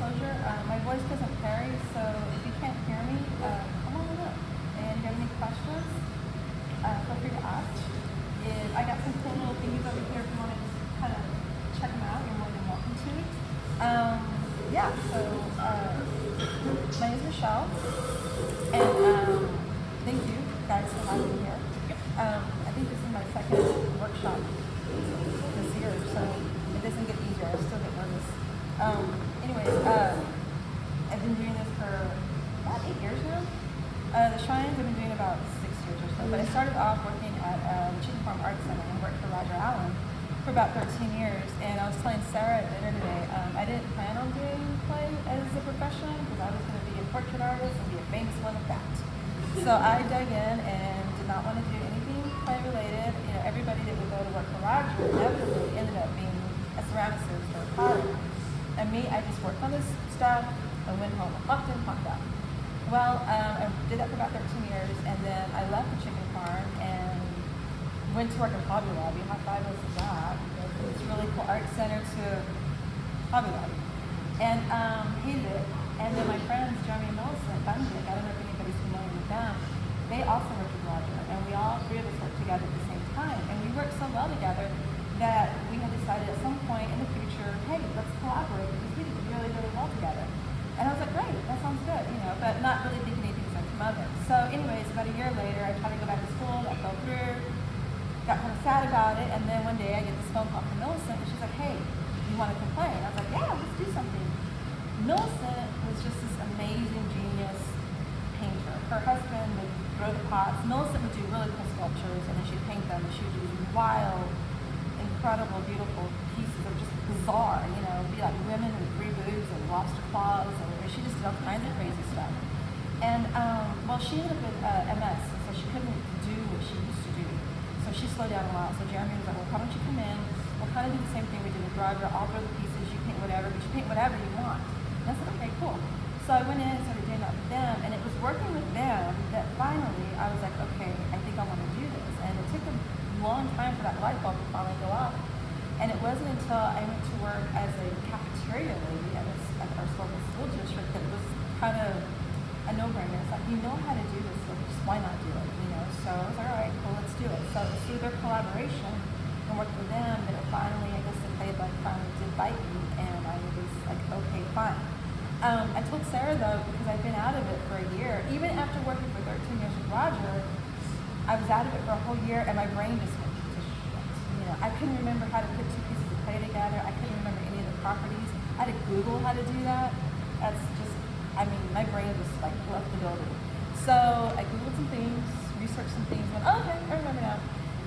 disclosure, my voice doesn't carry, so if you can't hear me, come on up. And if you have any questions, feel free to ask. I got some cool little thingies over here if you want to just kind of check them out, you're more than welcome to. Yeah, so my name is Michelle, and thank you guys for having me here. I think this is my second workshop this year, so it doesn't get easier. I still get nervous. I've been doing this for about 8 years now. The shrines I've been doing about 6 years or so, but I started off working at the Chicken Farm Art Center and worked for Roger Allen for about 13 years. And I was telling Sarah at dinner today, I didn't plan on doing play as a profession because I was going to be a portrait artist and be a famous one at that. So I dug in and did not want to do anything play related. You know, everybody that would go to work for Roger inevitably ended up being a ceramicist or a potter. And me, I just worked on this stuff and went home, locked in, locked out. Well, I did that for about 13 years, and then I left the chicken farm and went to work at Hobby Lobby. How fabulous is that? It's really cool art center to Hobby Lobby. And hated it. And then my friends, Jeremy and Millicent, Bundick, I don't know if anybody's familiar with them, they also worked with Roger, and we all three of us worked together at the same time. And we worked so well together that we had decided at some point in the future, hey, let's collaborate because we did really, really well together. And I was like, great, that sounds good, you know, but not really thinking anything was going to come of it. So anyways, about a year later, I tried to go back to school, I fell through, got kind of sad about it, and then one day I get this phone call from Millicent, and she's like, hey, you want to come play? And I was like, yeah, let's do something. Millicent was just this amazing genius painter. Her husband would grow the pots. Millicent would do really cool sculptures, and then she'd paint them, and she would do these wild, incredible, beautiful pieces of just bizarre, you know, be like women with 3 boobs and lobster claws, and she just did all kinds of crazy stuff. And well, she ended up with MS, and so she couldn't do what she used to do. So she slowed down a lot. So Jeremy was like, well, why don't you come in? We'll kind of do the same thing we did with Roger. I'll throw the pieces, you paint whatever, but you paint whatever you want. And I said, okay, cool. So I went in and started doing that with them, and it was working with them that finally I was like, okay, I think I want to do this. And it took a long time for that light bulb to finally go off. And it wasn't until I went to work as a cafeteria lady at our local school district that it was kind of a no-brainer. It's like, you know how to do this, so just why not do it, you know? So I was like, all right, cool, let's do it. So it was through their collaboration and working with them that it finally, I guess the play finally did bite me, and I was like, okay, fine. I told Sarah though, because I'd been out of it for a year, even after working for 13 years with Roger, I was out of it for a whole year and my brain just went to shit. You know, I couldn't remember how to put 2 pieces of clay together. I couldn't remember any of the properties. I had to Google how to do that. That's just, I mean, my brain just like left the building. So I Googled some things, researched some things, went, oh, okay, I remember now.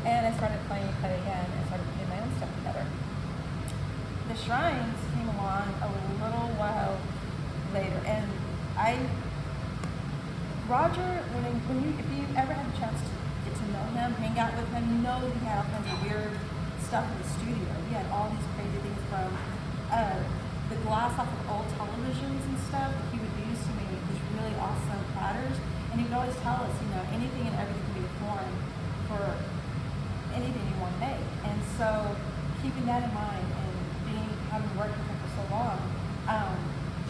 And I started playing clay again and started putting my own stuff together. The shrines came along a little while later, and Roger, if you ever had a chance to get to know him, hang out with him, you know he had all kinds of weird stuff in the studio. He had all these crazy things from the glass off of old televisions and stuff that he would use to make these really awesome platters. And he would always tell us, you know, anything and everything can be a form for anything you want to make. And so keeping that in mind and having worked with him for so long,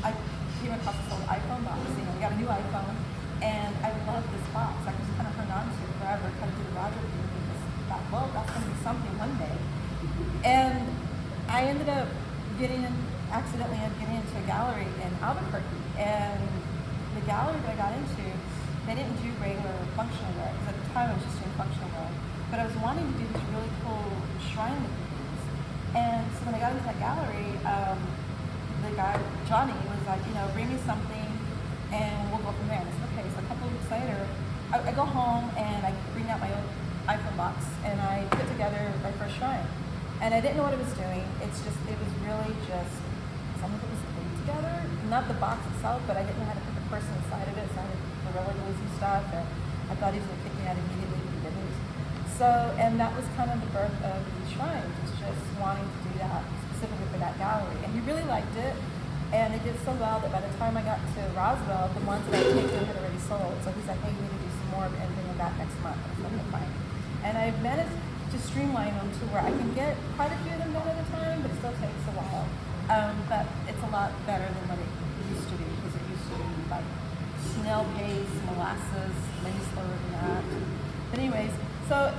I came across this old iPhone box. You know, we got a new iPhone, and I love this box. I just kind of hung on to it forever, kind of did the Roger thing, because I thought, well, that's going to be something one day. And I ended up accidentally getting into a gallery in Albuquerque, and the gallery that I got into, they didn't do regular functional wear, because at the time I was just doing functional wear, but I was wanting to do these really cool shrine looking things. And so when I got into that gallery, the guy, Johnny, was like, you know, bring me something and we'll go from there. And I said, okay. So a couple of weeks later, I go home and I bring out my own iPhone box and I put together my first shrine. And I didn't know what it was doing. It was really just something that was put together. Not the box itself, but I didn't know how to put the person inside of it. So I had to Gorilla Glue some stuff, and I thought he was going to kick me out immediately, but he didn't. So, and that was kind of the birth of the shrine, was just wanting to do that specifically for that gallery. And he really liked it, and it did so well that by the time I got to Roswell, the ones that I had taken had already sold. So he's like, hey, you need to do some more and bring them back next month. I was like, okay, fine. And I've managed to streamline them to where I can get quite a few of them done at a time, but it still takes a while. But it's a lot better than what it snail paste, molasses, maybe slower than that. But anyways, so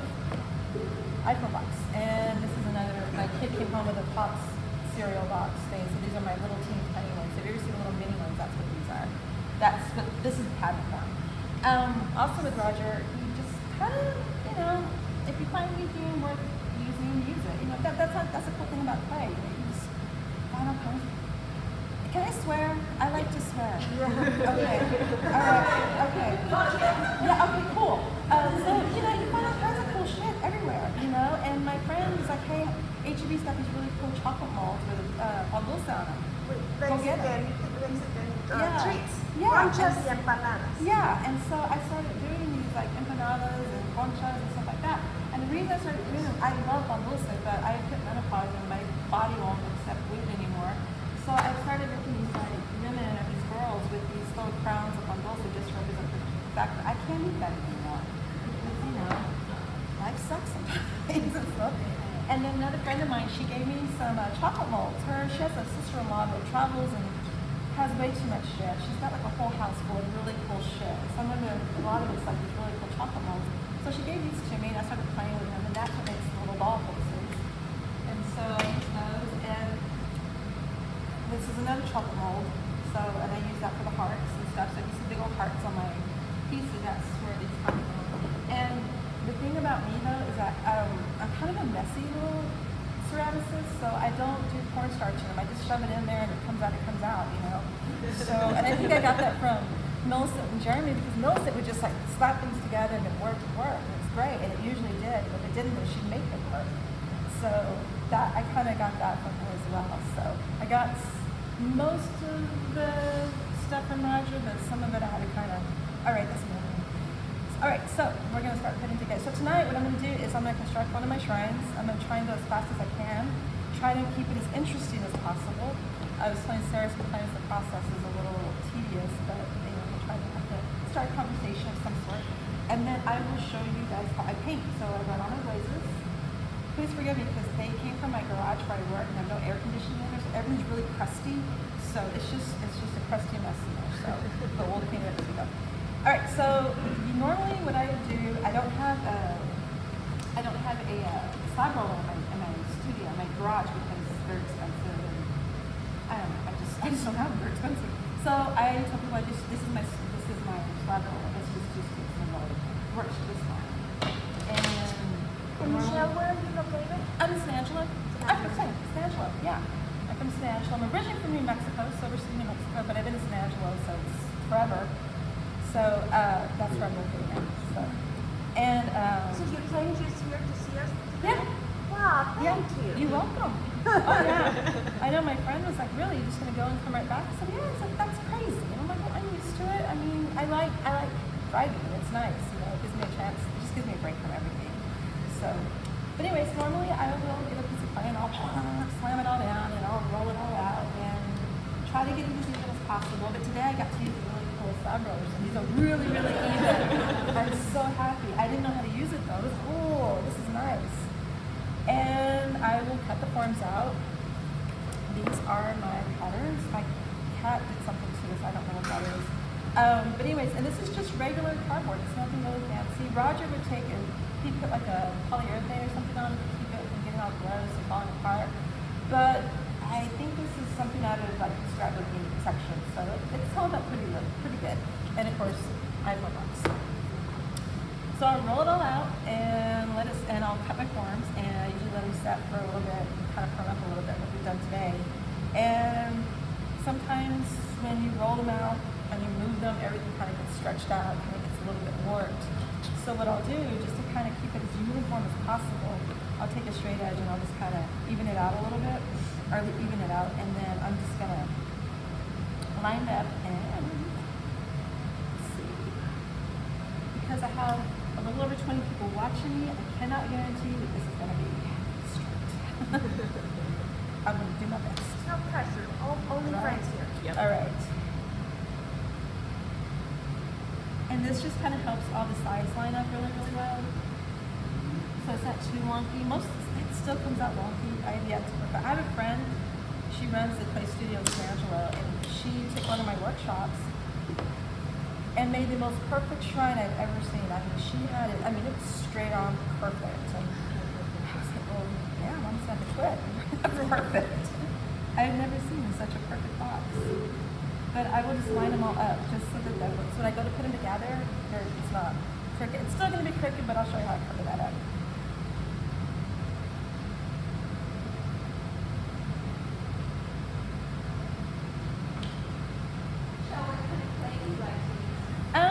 iPhone box, and this is another. My kid came home with a Pops cereal box thing. So these are my little teeny tiny ones. Have you ever seen the little mini ones? That's what these are. But this is the pattern form. Also with Roger, he just kind of, if you find anything worth using, use it. That's a cool thing about clay. You just find all kinds. Can I swear? I like to swear. Okay. All right. Okay. Yeah. Okay. Cool. So you find all kinds of cool shit everywhere. And my friend was like, "Hey, HEB stuff is really cool chocolate molds with on dulce on them. Go get it." Treats. Yeah. Conchas y empanadas. Yeah. And so I started doing these like empanadas and conchas and stuff like that. And the reason I started doing them, I love on dulce, but I hit menopause and my body won't accept gluten anymore. So I started making these like women or these girls with these little crowns of on dulce just to represent the fact that I can't eat that anymore. Because, life sucks sometimes. And then another friend of mine, she gave me some chocolate molds. She has a sister-in-law that travels and has way too much shit. She's got like a whole house full of really cool shit. A lot of it's like these really cool chocolate molds. So she gave these to me and I started playing with them, and that's what makes the little ball faces. And so I use those, and this is another chocolate mold. And I use that for the hearts and stuff. So you see big old hearts on my pieces, that's where these come from. And the thing about me though is that I'm kind of a messy little ceramicist, so I don't do cornstarch in them. I just shove it in there and it comes out, So, and I think I got that from Millicent in Germany, because Millicent would just like slap things together and it worked. And it's great, and it usually did. But if it didn't, then she'd make it work. So that I kind of got that from her as well. So I got most of the stuff from Roger, but some of it I had to kind of, all right, this morning. All right, so we're going to start putting together. So tonight what I'm going to do is I'm going to construct one of my shrines. I'm going to try and go as fast as I can, try to keep it as interesting as possible. I was telling Sarah sometimes the process is a little tedious, but I'm trying to have to start a conversation of some sort. And then I will show you guys how I paint. So I run on my glazes. Please forgive me because they came from my garage where I work and I have no air conditioning in there, so everything's really crusty. So it's just a crusty mess in there. So but we'll clean it as we go. All right. So normally what I do, I don't have a slab roller in my studio, in my garage, because they're expensive. And I don't know. I just don't have them. They're expensive. So I told people this is my slab roller. It's just too expensive. Works just fine. And Michelle, where are you located? I'm in San Angelo. I'm from San Angelo, yeah. I'm from San Angelo. I'm originally from New Mexico, Silver City, New Mexico, but I've been in San Angelo since forever. So that's where I'm located now. So you came just here to see us? Yeah. Wow, thank you. You're welcome. Oh yeah. I know my friend was like, really, you're just gonna go and come right back? I said, yeah. I said, that's crazy. And I'm like, well, I'm used to it. I mean, I like driving. It's nice. It gives me a chance. It just gives me a break from everything. So, but anyways, normally I will get a piece of clay and I'll slam it all down and I'll roll it all out and try to get it as even as possible. But today I got to use a really cool slab rollers, and these are really, really even. I'm so happy. I didn't know how to use it though. It was cool. This is nice. And I will cut the forms out. These are my patterns. My cat did something to this. I don't know what that is. But anyways, and this is just regular cardboard. It's nothing really fancy. Roger would take and he'd put like a polyurethane or something on it to keep it from getting all gross and falling apart. But I think this is something out of like scrapbooking section, so it's held up pretty good. And of course, I have my box. So I'll roll it all out and I'll cut my forms, and I usually let them set for a little bit, kind of firm up a little bit, like we've done today. And sometimes when you roll them out and you move them, everything kind of gets stretched out, kind of gets a little bit warped. So what I'll do, just to kind of keep it as uniform as possible, I'll take a straight edge and I'll just kind of even it out a little bit, or even it out, and then I'm just going to line it up and see. Because I have a little over 20 people watching me, I cannot guarantee that this is going to be straight. I'm going to do my best. No pressure. Only friends here. Yep. All right. And this just kind of helps all the sides line up really, really well. So it's not too wonky. It still comes out wonky. I have yet to perfect. I have a friend, she runs the clay studio in San Angelo, and she took one of my workshops, and made the most perfect shrine I've ever seen. I mean, she had it. I mean, it was straight on perfect. And I was like, well, yeah, I'm just gonna have to quit. Perfect. I've never seen such a perfect box. But I will just line them all up just so that so when I go to put them together, it's not crooked. It's still gonna be crooked, but I'll show you how I cover that up.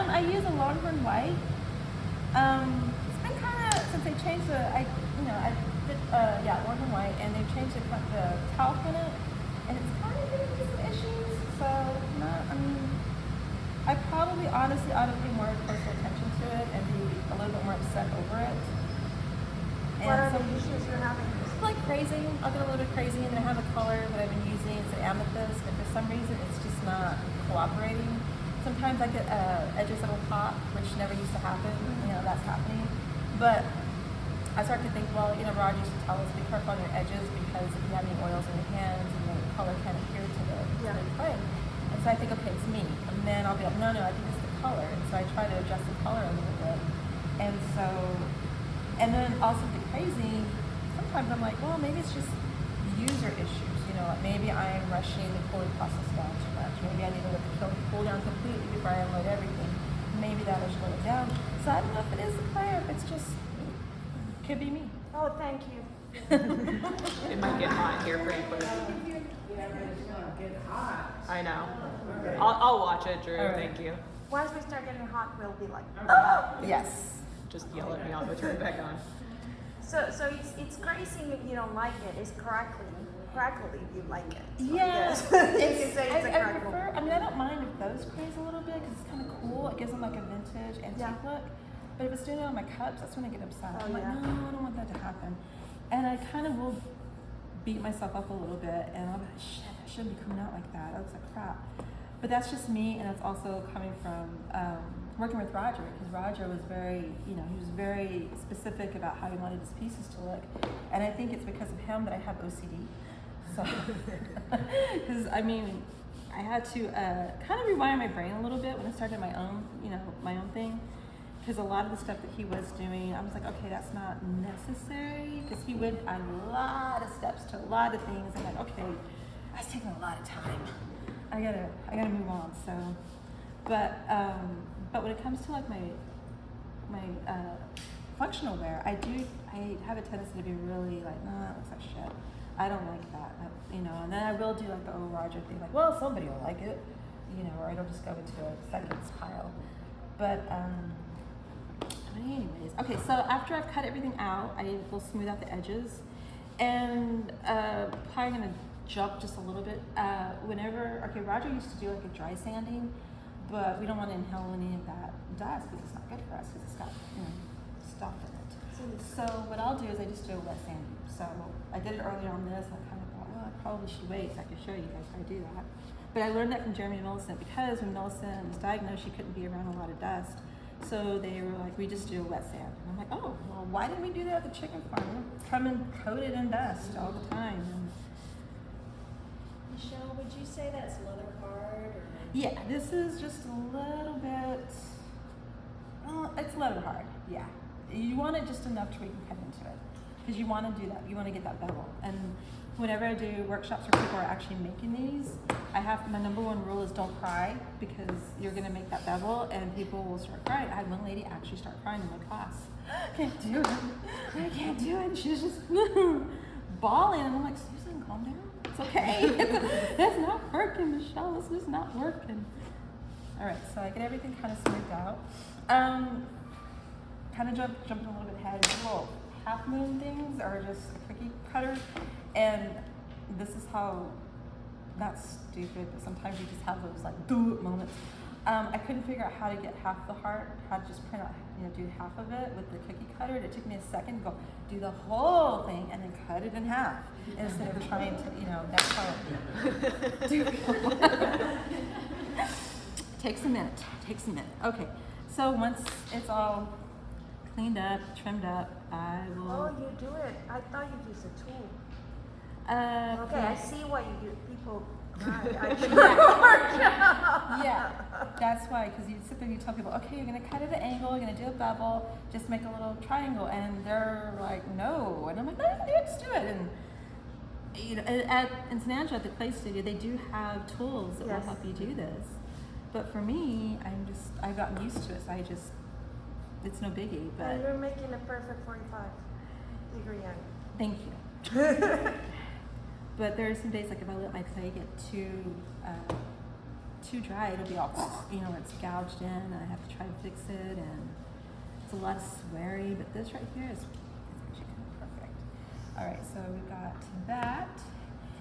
I use a Longhorn white. It's been kind of since they changed I did Longhorn white, and they've changed the talc in it, and it's kind of giving me some issues. So I probably honestly ought to pay more closer attention to it and be a little bit more upset over it. What are the issues you're having? Like crazy. I'll get a little bit crazy, and then I have a color that I've been using. It's an amethyst, and for some reason it's just not cooperating. Sometimes I get edges that will pop, which never used to happen. That's happening. But I start to think, well, Roger used to tell us, be careful on your edges because if you have any oils in your hands, the color can't adhere to the clay. And so I think, okay, it's me. And then I'll be like, no, I think it's the color. And so I try to adjust the color a little bit. And then also the crazy, sometimes I'm like, well, maybe it's just user issues. Maybe I'm rushing the cooling process down too much. Maybe I need to let the kiln cool down completely before I unload everything. Maybe that'll slow it down. So I don't know if it is the clay or if it's just, could be me. Oh, thank you. It might get hot here pretty quick. Yeah, but it's gonna get hot. I know. I'll watch it, Drew. All right. Thank you. Once we start getting hot, we'll be like, Yes. Just yell at me. I'll go turn it back on. So it's crazy if you don't like it. It's crackly if you like it. So Yes. you can say it's a I crackle. prefer, I don't mind if those craze a little bit because it's kind of cool. It gives them like a vintage antique look. But if it's doing it on my cups, that's when I get upset. I'm like, no, I don't want that to happen. And I kind of will beat myself up a little bit, and I'll be like, shit, I shouldn't be coming out like that. That looks like crap. But that's just me, and it's also coming from working with Roger, because Roger was very, he was very specific about how he wanted his pieces to look. And I think it's because of him that I have OCD. So, because I had to kind of rewire my brain a little bit when I started my own, my own thing. Because a lot of the stuff that he was doing, I was like, okay, that's not necessary. Because he went a lot of steps to a lot of things, and like, okay, that's taking a lot of time. I gotta move on. So, but when it comes to like my functional wear, I have a tendency to be really like, no, that looks like shit. I don't like that, and then I will do like the Roger thing, like, well, somebody will like it, or it'll just go into a seconds pile. But anyways, okay, so after I've cut everything out, I will smooth out the edges, and probably gonna jump just a little bit. Roger used to do like a dry sanding, but we don't want to inhale any of that dust because it's not good for us because it's got stuff in it. So what I'll do is I just do a wet sanding. So I did it earlier on this, and I kind of thought, well, I probably should wait so I can show you guys how I do that. But I learned that from Jeremy and Millicent because when Millicent was diagnosed, she couldn't be around a lot of dust. So they were like, we just do a wet sand. And I'm like, oh, well, why didn't we do that at the chicken farm? We're coming coated in dust all the time. And Michelle, would you say that's leather hard or? yeah, this is just a little bit, it's leather hard, yeah. You want it just enough to where you can cut into it. Because you want to do that, you want to get that bevel. And whenever I do workshops where people are actually making these, my number one rule is don't cry because you're going to make that bevel and people will start crying. I had one lady actually start crying in my class. I can't do it. I can't do it. And she was just bawling. And I'm like, Susan, calm down. It's okay. It's not working, Michelle. This is not working. All right, so I get everything kind of smoothed out. Kind of jumping a little bit ahead. These little half moon things are just a cookie cutter. And this is how, not stupid, but sometimes you just have those like do it moments. I couldn't figure out how to get half the heart, how to just print out, do half of it with the cookie cutter. It took me a second to go do the whole thing and then cut it in half instead of trying to, that's how takes a minute. Okay, so once it's all cleaned up, trimmed up, I will. Oh, you do it. I thought you used a tool. Okay, I see what you do. People Yeah, that's why, because you sit there and you tell people, okay, you're gonna cut at an angle, you're gonna do a bevel, just make a little triangle, and they're like, no, and I'm like, no, yeah, just do it. And you know, in San Angelo at the clay studio, they do have tools that will Yes. help you do this. But for me, I've gotten used to it, so it's no biggie. But And you're making a perfect 45-degree angle. thank you. But there are some days, like if I let my clay get too dry, it'll be all, you know, it's gouged in, and I have to try to fix it, and it's a lot of sweary. But this right here is actually kind of perfect. All right, so we've got that,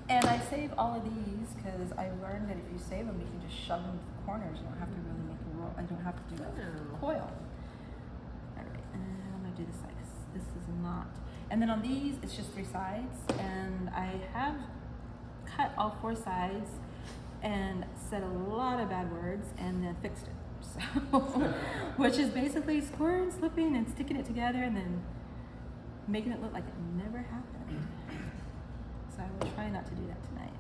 and I save all of these because I learned that if you save them, you can just shove them to the corners. You don't have to really make a roll. I don't have to do a coil. All right, and I'm gonna do this side 'cause this is not. And then on these, it's just 3 sides, and I have cut all 4 sides and said a lot of bad words and then fixed it. So, which is basically scoring, slipping, and sticking it together, and then making it look like it never happened. So I will try not to do that tonight.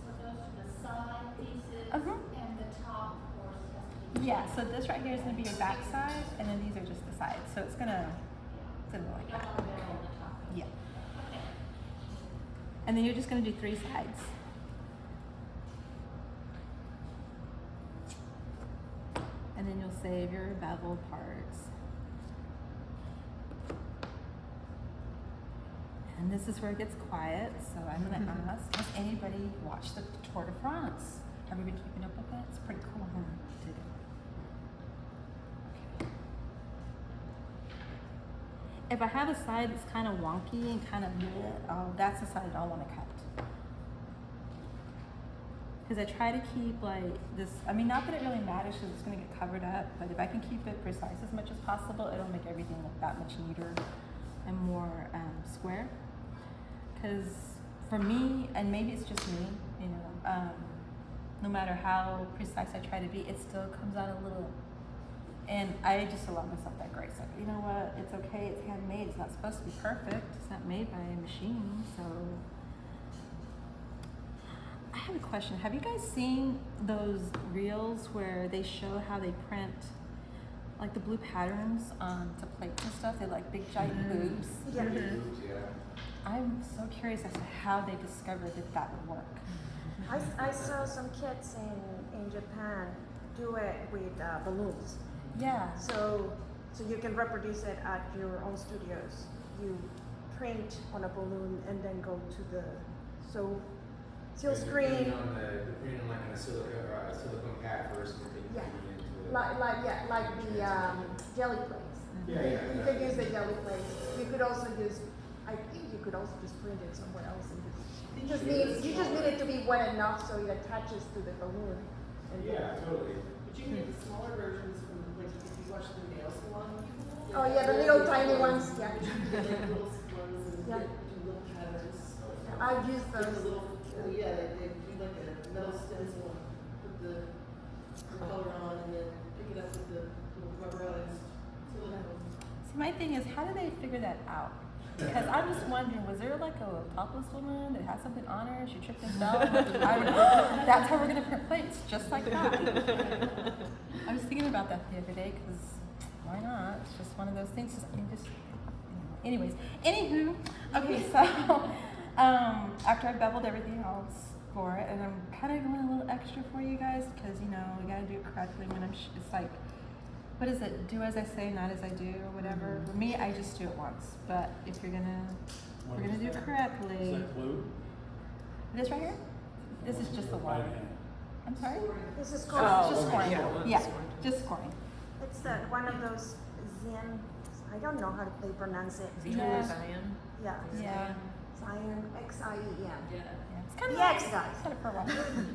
So those are the side pieces Uh-huh. and the top course has to be. Yeah, so this right here is going to be your back side, and then these are just the sides. So it's gonna look like You don't that. want to bevel the top. Yeah. Okay. And then you're just going to do 3 sides. And then you'll save your beveled parts. And this is where it gets quiet, so I'm going to ask, has anybody watched the Tour de France? Have you been keeping up with it? It's pretty cool, huh? Okay. If I have a side that's kind of wonky and kind of that's the side I want to cut. Because I try to keep like this, I mean, not that it really matters because it's going to get covered up, but if I can keep it precise as much as possible, it'll make everything look that much neater and more square. Because for me, and maybe it's just me, you know, no matter how precise I try to be, it still comes out a little. And I just allow myself that grace. Like, you know what? It's okay. It's handmade. It's not supposed to be perfect. It's not made by a machine. So, I have a question. Have you guys seen those reels where they show how they print, like the blue patterns onto plates and stuff? They're like big giant boobs. Yeah. I'm so curious as to how they discovered that that would work. I saw some kids in Japan do it with balloons. Yeah. So you can reproduce it at your own studios. You print on a balloon and then go to the seal screen. You're printing on like a silicone pad first, and then Yeah. you into it. Like the jelly plates. Yeah. You could use the jelly plates. You could also use. I think you could also just print it somewhere else and you just need it to be wet enough so it attaches to the balloon. And Yeah, totally. But you can get the smaller versions from like if you watch the nail salon people. Oh yeah, the little tiny ones. Yeah. You can get like little ones and Yeah. do little patterns. I've used Like a those. little, yeah, they do like a metal stencil, put the color on, and then pick it up with the little rubberized silicone. So my thing is, how do they figure that out? Because I'm just wondering, was there like a topless woman that had something on her? She tripped and fell. I don't know. That's how we're gonna print plates, just like that. I was thinking about that the other day because why not? It's just one of those things. Anyways, anywho, okay. So after I've beveled everything, I'll score it, and I'm kind of going a little extra for you guys because you know we gotta do it correctly. When it's like. What is it? Do as I say, not as I do, or whatever. For me, I just do it once. But if we're gonna do it correctly. Is that glue? This right here? This is just the water. I'm sorry? This is Oh, called. it's just okay, scoring. yeah, Yeah, just scoring. It's one of those Zen. I don't know how they pronounce it. Yeah. Zion. Yeah. Yeah. Zion, X-I-E-N. Yeah. It's kind of The X guys. Cut it for a while.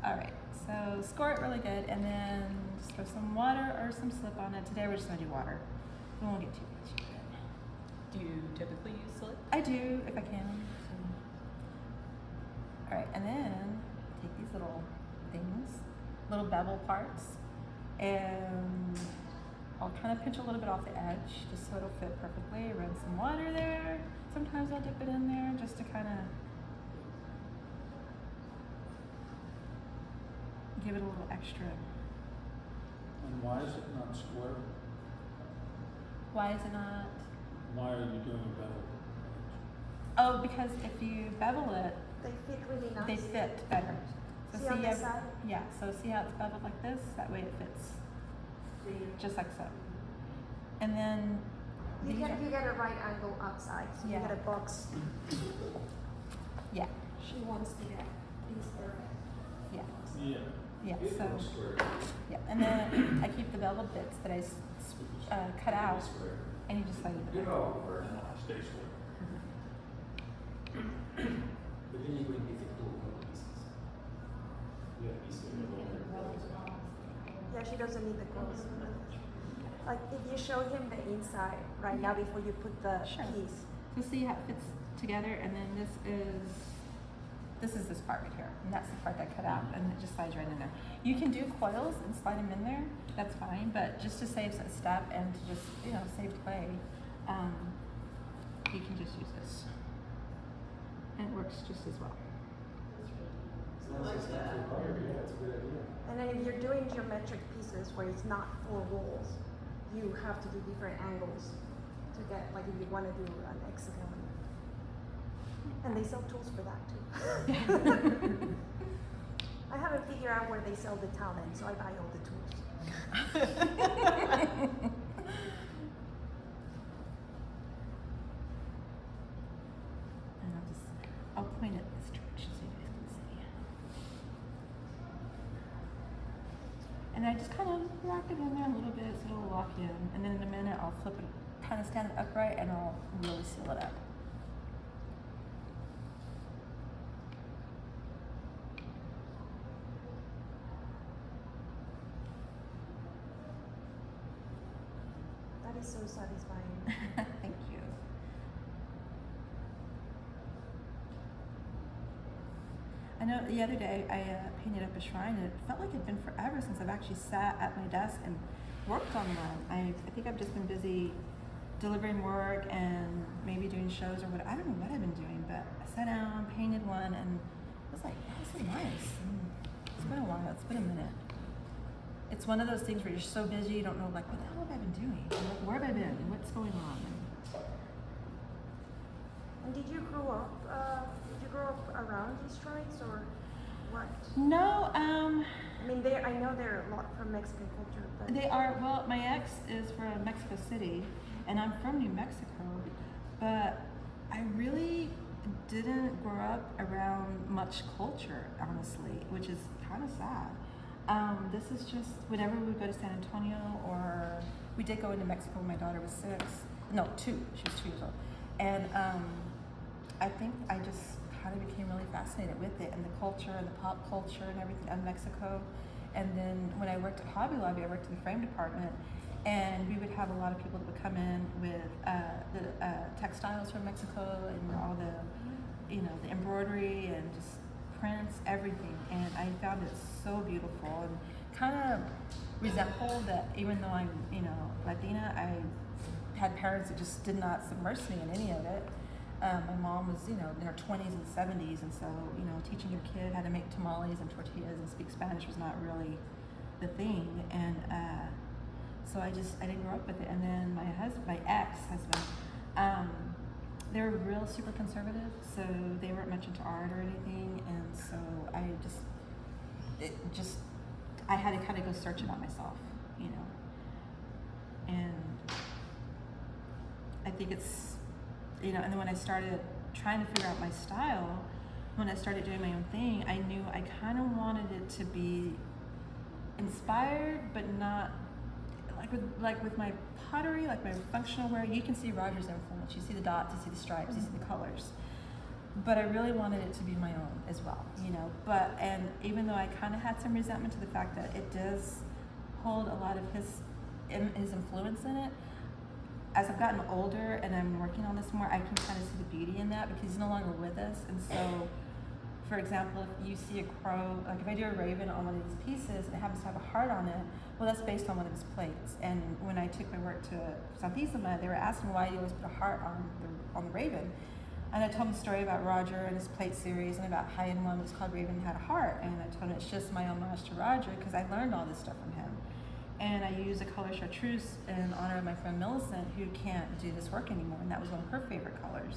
All right. So score it really good, and then just throw some water or some slip on it. Today we're just gonna do water. We won't get too much. Do you typically use slip? I do if I can. All right, and then take these little things, little bevel parts, and I'll kind of pinch a little bit off the edge just so it'll fit perfectly. Run some water there. Sometimes I'll dip it in there just to kind of give it a little extra. And why is it not square? Why is it not? Why are you doing a bevel? Oh, because if you bevel it, They fit really nice. they fit better. So See on this side? Yeah, so see how it's beveled like this? That way it fits just like so. And then You these get are- you get a right angle outside, so Yeah. you get a box. yeah, She wants the piece perfect. yeah, Yeah. yeah. It So looks square. yeah, and then I keep the beveled bits that I cut out, Square. and you just slide it You in. know, or, Stay square. but then you wouldn't get the cool color pieces. You have to be square. Yeah, she doesn't need the clothes. Like if you show him the inside right now before you put the Sure. piece. So see how it fits together, and then this is this part right here, and that's the part that I cut out, and it just slides right in there. You can do coils and slide them in there, that's fine, but just to save a step and to just, save clay, you can just use this. And it works just as well. I like that. Yeah, that's a good idea. And then if you're doing geometric pieces where it's not 4 walls, you have to do different angles to get, like if you want to do an hexagon. And they sell tools for that too. I haven't figured out where they sell the talent, so I buy all the tools. And I'll point it this direction so you guys can see. And I just kind of lock it in there a little bit so it'll lock in. And then in a minute I'll flip it, kind of stand it upright, and I'll really seal it up. That is so satisfying. Thank you. I know the other day I painted up a shrine, and it felt like it'd been forever since I've actually sat at my desk and worked on one. I think I've just been busy delivering work and maybe doing shows or what. I don't know what I've been doing, but I sat down, painted one, and I was like, oh, this is nice. And it's been a while. It's been a minute. It's one of those things where you're so busy, you don't know, like, what the hell have I been doing? Where have I been? And what's going on? And did you grow up around these shrines or what? No, I mean, I know they're a lot from Mexican culture, but they are, well, my ex is from Mexico City, and I'm from New Mexico, but I really didn't grow up around much culture, honestly, which is kind of sad. This is just whenever we would go to San Antonio, or we did go into Mexico when my daughter was 2. She was 2 years old. And I think I just kind of became really fascinated with it and the culture and the pop culture and everything of Mexico. And then when I worked at Hobby Lobby, I worked in the frame department, and we would have a lot of people that would come in with the textiles from Mexico and all the, the embroidery and just prints, everything. And I found it so beautiful and kind of resentful that even though I'm, Latina, I had parents that just did not submerge me in any of it. My mom was, in her 20s and 70s, and so, teaching your kid how to make tamales and tortillas and speak Spanish was not really the thing. And so I didn't grow up with it. And then my ex-husband, they were real super conservative, so they weren't much into art or anything, and so I had to kind of go searching on myself, and I think it's, and then when I started trying to figure out my style, when I started doing my own thing, I knew I kind of wanted it to be inspired, but not like with my pottery, like my functional wear. You can see Roger's influence. You see the dots, you see the stripes, you see the colors. But I really wanted it to be my own as well, and even though I kind of had some resentment to the fact that it does hold a lot of his influence in it, as I've gotten older and I'm working on this more, I can kind of see the beauty in that, because he's no longer with us. And so for example, if you see a crow, like if I do a raven on one of these pieces and it happens to have a heart on it, well, that's based on one of his plates. And when I took my work to Santissima, they were asking why you always put a heart on the raven. And I told them the story about Roger and his plate series and about how in one was called Raven Had a Heart. And I told them it's just my homage to Roger because I learned all this stuff from him. And I used the color chartreuse in honor of my friend Millicent, who can't do this work anymore, and that was one of her favorite colors.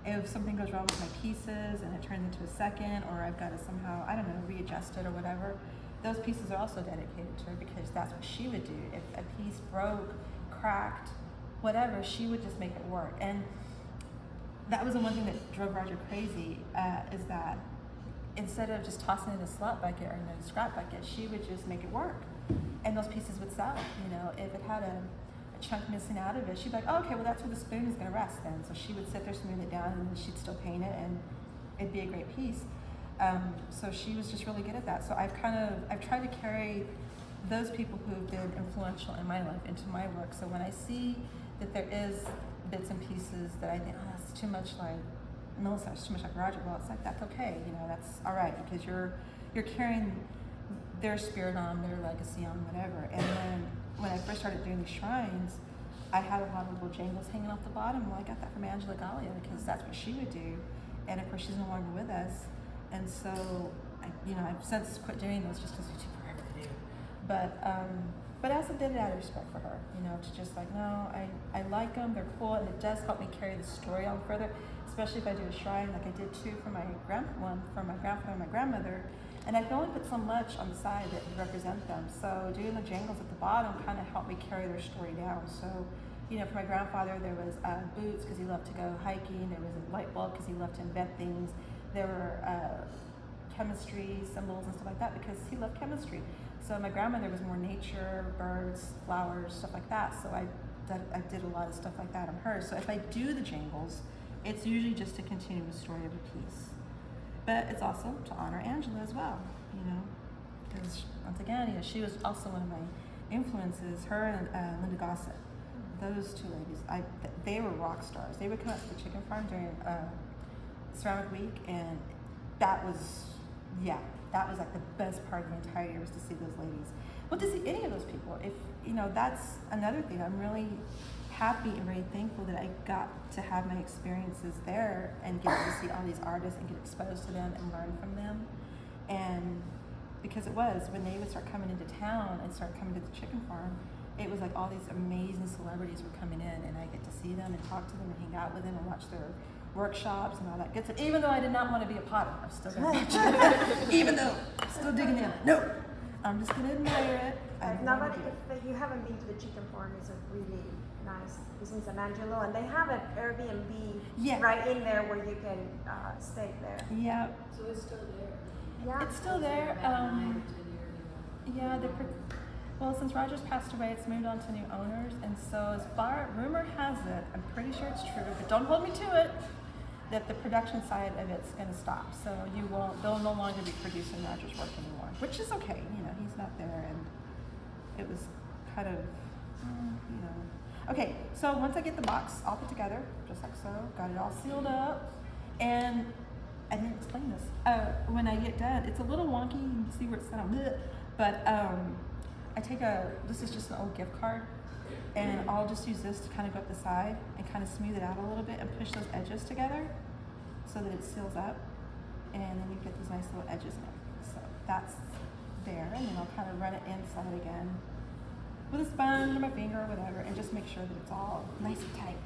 If something goes wrong with my pieces and it turns into a second, or I've got to somehow, I don't know, readjust it or whatever, those pieces are also dedicated to her because that's what she would do. If a piece broke, cracked, whatever, she would just make it work. And that was the one thing that drove Roger crazy, is that instead of just tossing it in a slot bucket or in a scrap bucket, she would just make it work. And those pieces would sell, you know. If it had a chunk missing out of it, she'd be like, oh, okay, well that's where the spoon is gonna rest then. So she would sit there, smooth it down, and then she'd still paint it, and it'd be a great piece. So she was just really good at that. So I've tried to carry those people who've been influential in my life into my work. So when I see that there is bits and pieces that I think, oh, that's too much like Melissa, it's too much like Roger, well, it's like, that's okay, you know, that's all right, because you're carrying their spirit on, their legacy on, whatever. And then when I first started doing these shrines, I had a lot of little jangles hanging off the bottom. Well, I got that from Angela Gallia because that's what she would do. And of course, she's no longer with us. And so, I've since quit doing those just because it's too forever to do. But I also did it out of respect for her, to just like, no, I like them, they're cool, and it does help me carry the story on further, especially if I do a shrine like I did two for my grandfather and my grandmother. And I can only put so much on the side that would represent them. So doing the jangles at the bottom kind of helped me carry their story down. So, for my grandfather, there was boots because he loved to go hiking. There was a light bulb because he loved to invent things. There were chemistry symbols and stuff like that because he loved chemistry. So my grandmother was more nature, birds, flowers, stuff like that. So I did a lot of stuff like that on her. So if I do the jangles, it's usually just to continue the story of a piece. But it's also to honor Angela as well, because once again, she was also one of my influences. Her and Linda Gossett, those two ladies, they were rock stars. They would come out to the chicken farm during Ceramic Week, and that was like the best part of the entire year was to see those ladies. Well, to see any of those people, if that's another thing. I'm really happy and very thankful that I got to have my experiences there and get to see all these artists and get exposed to them and learn from them. And because it was, when they would start coming into town and start coming to the chicken farm, it was like all these amazing celebrities were coming in, and I get to see them and talk to them and hang out with them and watch their workshops and all that good stuff. Even though I did not want to be a potter, I'm still going to even though I'm still digging in. No, I'm just going to admire it. If you haven't been to the chicken farm, it's a really nice. It's in San Angelo, and they have an Airbnb right in there where you can stay there. Yeah. So it's still there. Yeah. It's still there. About 9 or 10 years ago. Well, since Roger's passed away, it's moved on to new owners, and so as far rumor has it, I'm pretty sure it's true, but don't hold me to it, that the production side of it's going to stop. So they'll no longer be producing Roger's work anymore, which is okay. He's not there, and it was kind of, Okay, so once I get the box all put together, just like so, got it all sealed up, and I didn't explain this. When I get done, it's a little wonky, you can see where it's set up, but I take this is just an old gift card, and I'll just use this to kind of go up the side and kind of smooth it out a little bit and push those edges together so that it seals up, and then you get these nice little edges and everything. So that's there, and then I'll kind of run it inside again with a sponge or my finger or whatever, and just make sure that it's all nice and tight.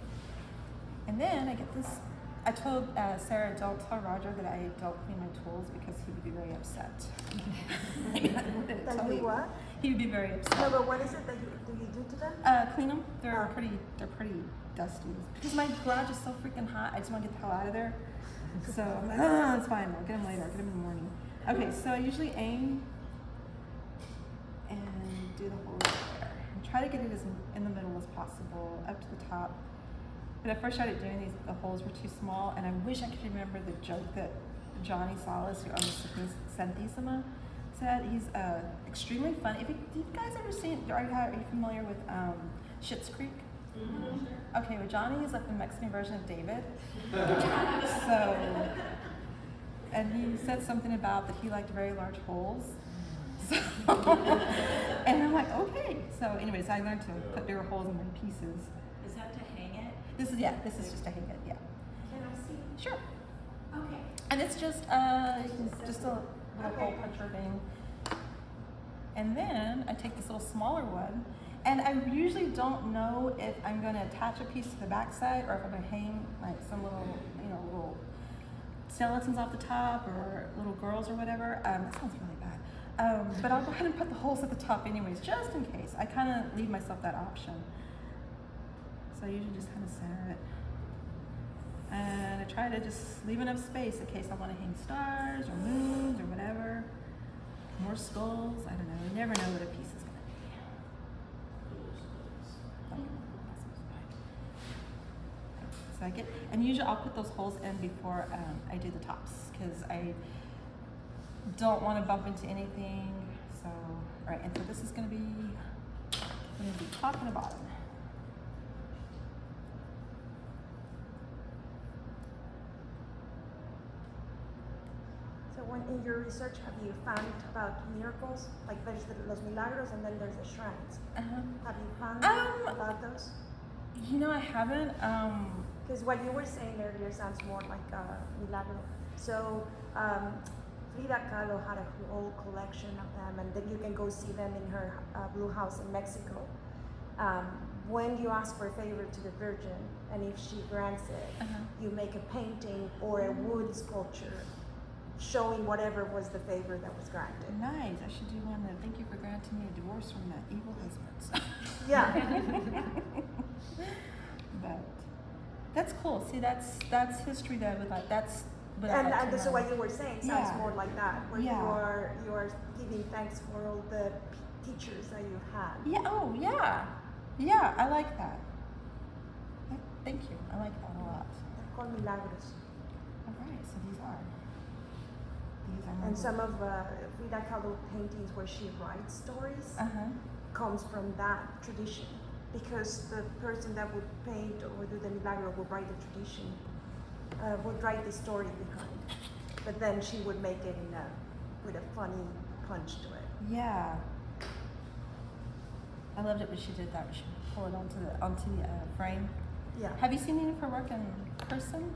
And then I get this. I told Sarah, don't tell Roger that I don't clean my tools because he would be very upset. That you what? He would be very upset. No, but what is it that you do to them? Clean them. They're pretty dusty. Because my garage is so freaking hot, I just want to get the hell out of there. So I'm like, oh, it's fine. I'll get them later. I'll get them in the morning. Okay, so I usually aim and do the hole there. And try to get it as in the middle as possible, up to the top. When I first started doing these, the holes were too small, and I wish I could remember the joke that Johnny Salas, who owns Santissima, said. He's extremely funny. Have you guys ever seen, are you familiar with Schitt's Creek? Mm-hmm. Okay, well, Johnny is like the Mexican version of David. So and he said something about that he liked very large holes. So, and I'm like, okay. So anyways, I learned to put bigger holes in my pieces. Is that to hang it? This is just to hang it, yeah. Can I see? Sure. Okay. And it's just a little hole puncher thing. And then I take this little smaller one, and I usually don't know if I'm going to attach a piece to the backside or if I'm going to hang like some little, little skeletons off the top or little girls or whatever. That sounds really bad. But I'll go ahead and put the holes at the top anyways, just in case. I kind of leave myself that option. So I usually just kind of center it. And I try to just leave enough space in case I want to hang stars or moons or whatever. More skulls, I don't know. You never know what a piece is going to be. So I get, and usually I'll put those holes in before I do the tops because I don't want to bump into anything. So, all right, and so this is going to be top and a bottom. So when in your research, have you found about miracles? Like there's los milagros and then there's the shrines. Have you found about those? I haven't. Because what you were saying earlier sounds more like a milagro. So Frida Kahlo had a whole collection of them, and then you can go see them in her blue house in Mexico. When you ask for a favor to the Virgin, and if she grants it, you make a painting or a wood sculpture showing whatever was the favor that was granted. Nice. I should do one that thank you for granting me a divorce from that evil husband. Yeah. But that's cool. See, that's history that I would like. That's what I And like to so know. what you were saying sounds Yeah. more like that, where Yeah. you are giving thanks for all the teachers that you've had. Yeah. Oh, yeah. Yeah. I like that. Thank you. I like that a lot. They're called milagros. All right. So these are. And some of Frida Kahlo paintings where she writes stories comes from that tradition, because the person that would paint or do the milagro would write the tradition, would write the story behind, but then she would make it with a funny punch to it. Yeah. I loved it when she did that. When she pulled it onto the frame. Yeah. Have you seen any of her work in person?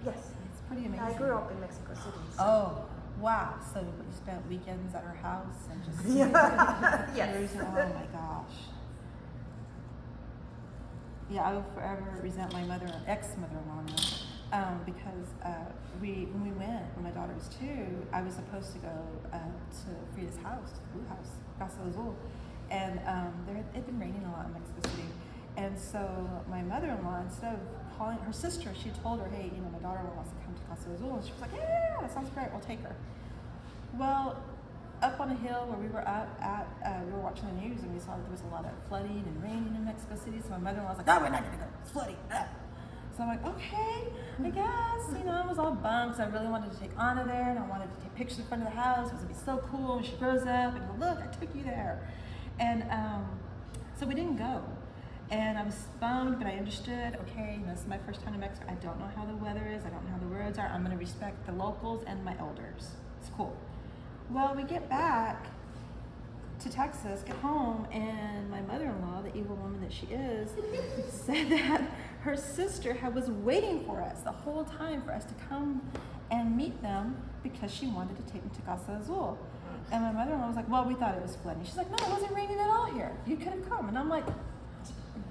Yes. It's pretty amazing. I grew up in Mexico City. So. Oh, wow. So you spent weekends at her house and just Yeah. pictures Yes. and- oh my gosh. Yeah, I will forever resent my ex-mother-in-law now, because when we went, when my daughter was 2, I was supposed to go to Frida's house, to the Blue House, Casa Azul, and it had been raining a lot in Mexico City, and so my mother-in-law, instead of calling her sister, she told her, hey, my daughter wants to come to Casa Azul, and she was like, yeah, that sounds great, we'll take her. Well, up on a hill where we were we were watching the news, and we saw that there was a lot of flooding and raining in Mexico City. So my mother-in-law was like, "No, we're not gonna go. It's flooding." So I'm like, "Okay, I guess." I was all bummed because I really wanted to take Anna there, and I wanted to take pictures in front of the house. It was gonna be so cool when she grows up, and go, look, I took you there. And so we didn't go. And I was bummed, but I understood. Okay, this is my first time in Mexico. I don't know how the weather is. I don't know how the roads are. I'm gonna respect the locals and my elders. It's cool. Well, we get back to Texas, get home, and my mother-in-law, the evil woman that she is, said that her sister was waiting for us the whole time for us to come and meet them because she wanted to take them to Casa Azul. And my mother-in-law was like, well, we thought it was flooding. She's like, no, it wasn't raining at all here. You could have come. And I'm like,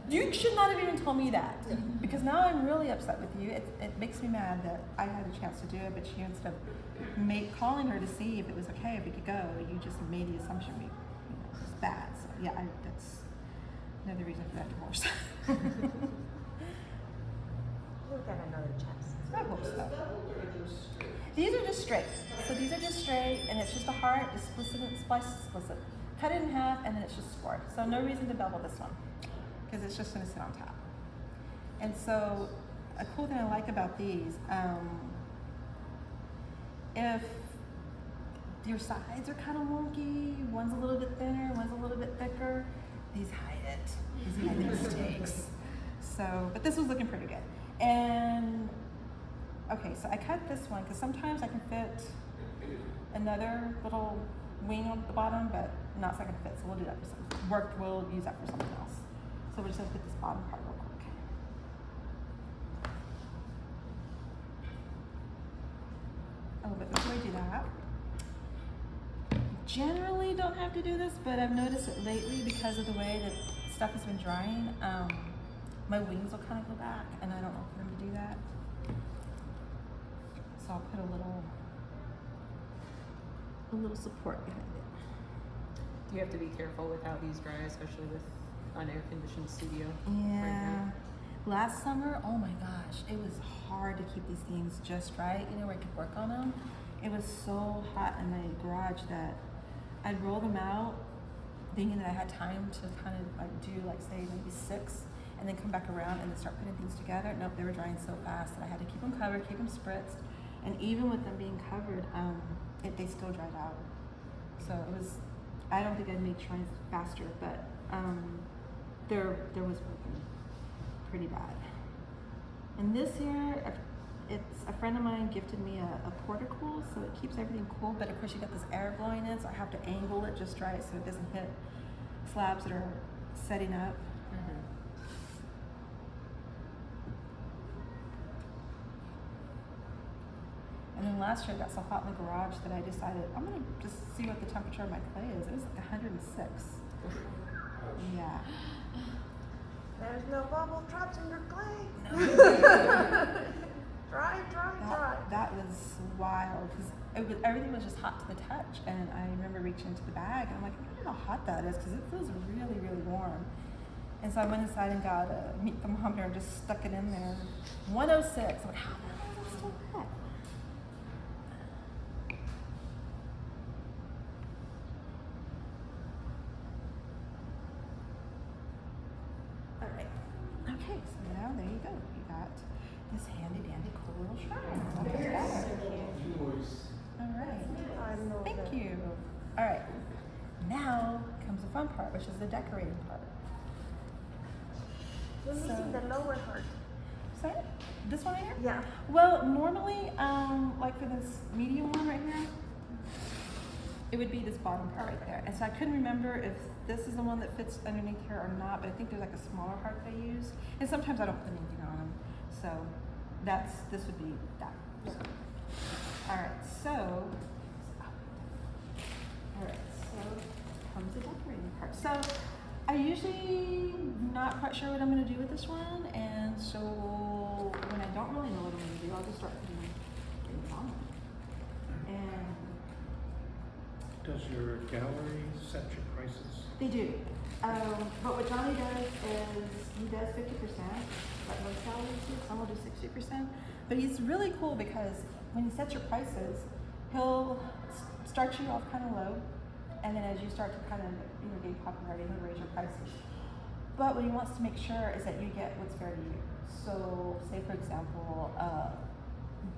you should not have even told me that, because now I'm really upset with you. It makes me mad that I had a chance to do it, but she, instead of calling her to see if it was okay, if we could go, you just made the assumption it was bad. So yeah, that's another reason for that divorce. You'll get another chance. I hope so. These are just straight. So these are just straight, and it's just a heart, just splice split it. Cut it in half, and then it's just scored. So no reason to bevel this one, because it's just going to sit on top. And so a cool thing I like about these, if your sides are kind of wonky, one's a little bit thinner, one's a little bit thicker, these hide it. These hide the mistakes. So, but this was looking pretty good. And Okay, so I cut this one because sometimes I can fit another little wing on the bottom, but not so I can fit. So we'll do that for something. We'll use that for something else. So we're just gonna fit this bottom part real quick. Oh, but before we do that, generally don't have to do this, but I've noticed it lately because of the way that stuff has been drying. My wings will kind of go back, and I don't want them to do that. So I'll put a little support behind it. Do you have to be careful with how these dry, especially with an air-conditioned studio? Yeah. Right now? Last summer, oh my gosh, it was hard to keep these things just right, you know, where I could work on them. It was so hot in my garage that I'd roll them out, thinking that I had time to kind of like do like say maybe 6, and then come back around and then start putting things together. Nope, they were drying so fast that I had to keep them covered, keep them spritzed, and even with them being covered, they still dried out. So it was, I don't think I'd make shrines faster, but there was working pretty bad. And this year, it's a friend of mine gifted me a portacool, so it keeps everything cool, but of course you got this air blowing in, so I have to angle it just right so it doesn't hit slabs that are setting up. Mm-hmm. And then last year it got so hot in the garage that I decided I'm gonna just see what the temperature of my clay is. It was like 106. Yeah. There's no bubble trapped in your clay. No. Dry. That was wild because everything was just hot to the touch, and I remember reaching into the bag and I'm like, I wonder how hot that is because it feels really, really warm. And so I went inside and got a meat thermometer and just stuck it in there. 106. I'm like, how the hell is it still hot? All right. Okay, so now there you go. You got this handy dandy cool little shrine. All right. I know Thank that. you. All right. Now comes the fun part, which is the decorating part. You're missing the lower part. Sorry? This one right here? Yeah. Well, normally, like for this medium one right here, it would be this bottom part right there. And so I couldn't remember if this is the one that fits underneath here or not, but I think there's like a smaller heart that I use. And sometimes I don't put anything on them. So this would be that. All right, so comes the decorating part. So I usually not quite sure what I'm gonna do with this one, and so when I don't really know what I'm gonna do, I'll just start putting it on. And Does your gallery set your prices? they do. But what Johnny does is he does 50%, like most galleries do. Some will do 60%. But he's really cool because when he sets your prices, he'll start you off kind of low, and then as you start to kind of gain popularity, he'll raise your prices. But what he wants to make sure is that you get what's fair to you. So, say for example,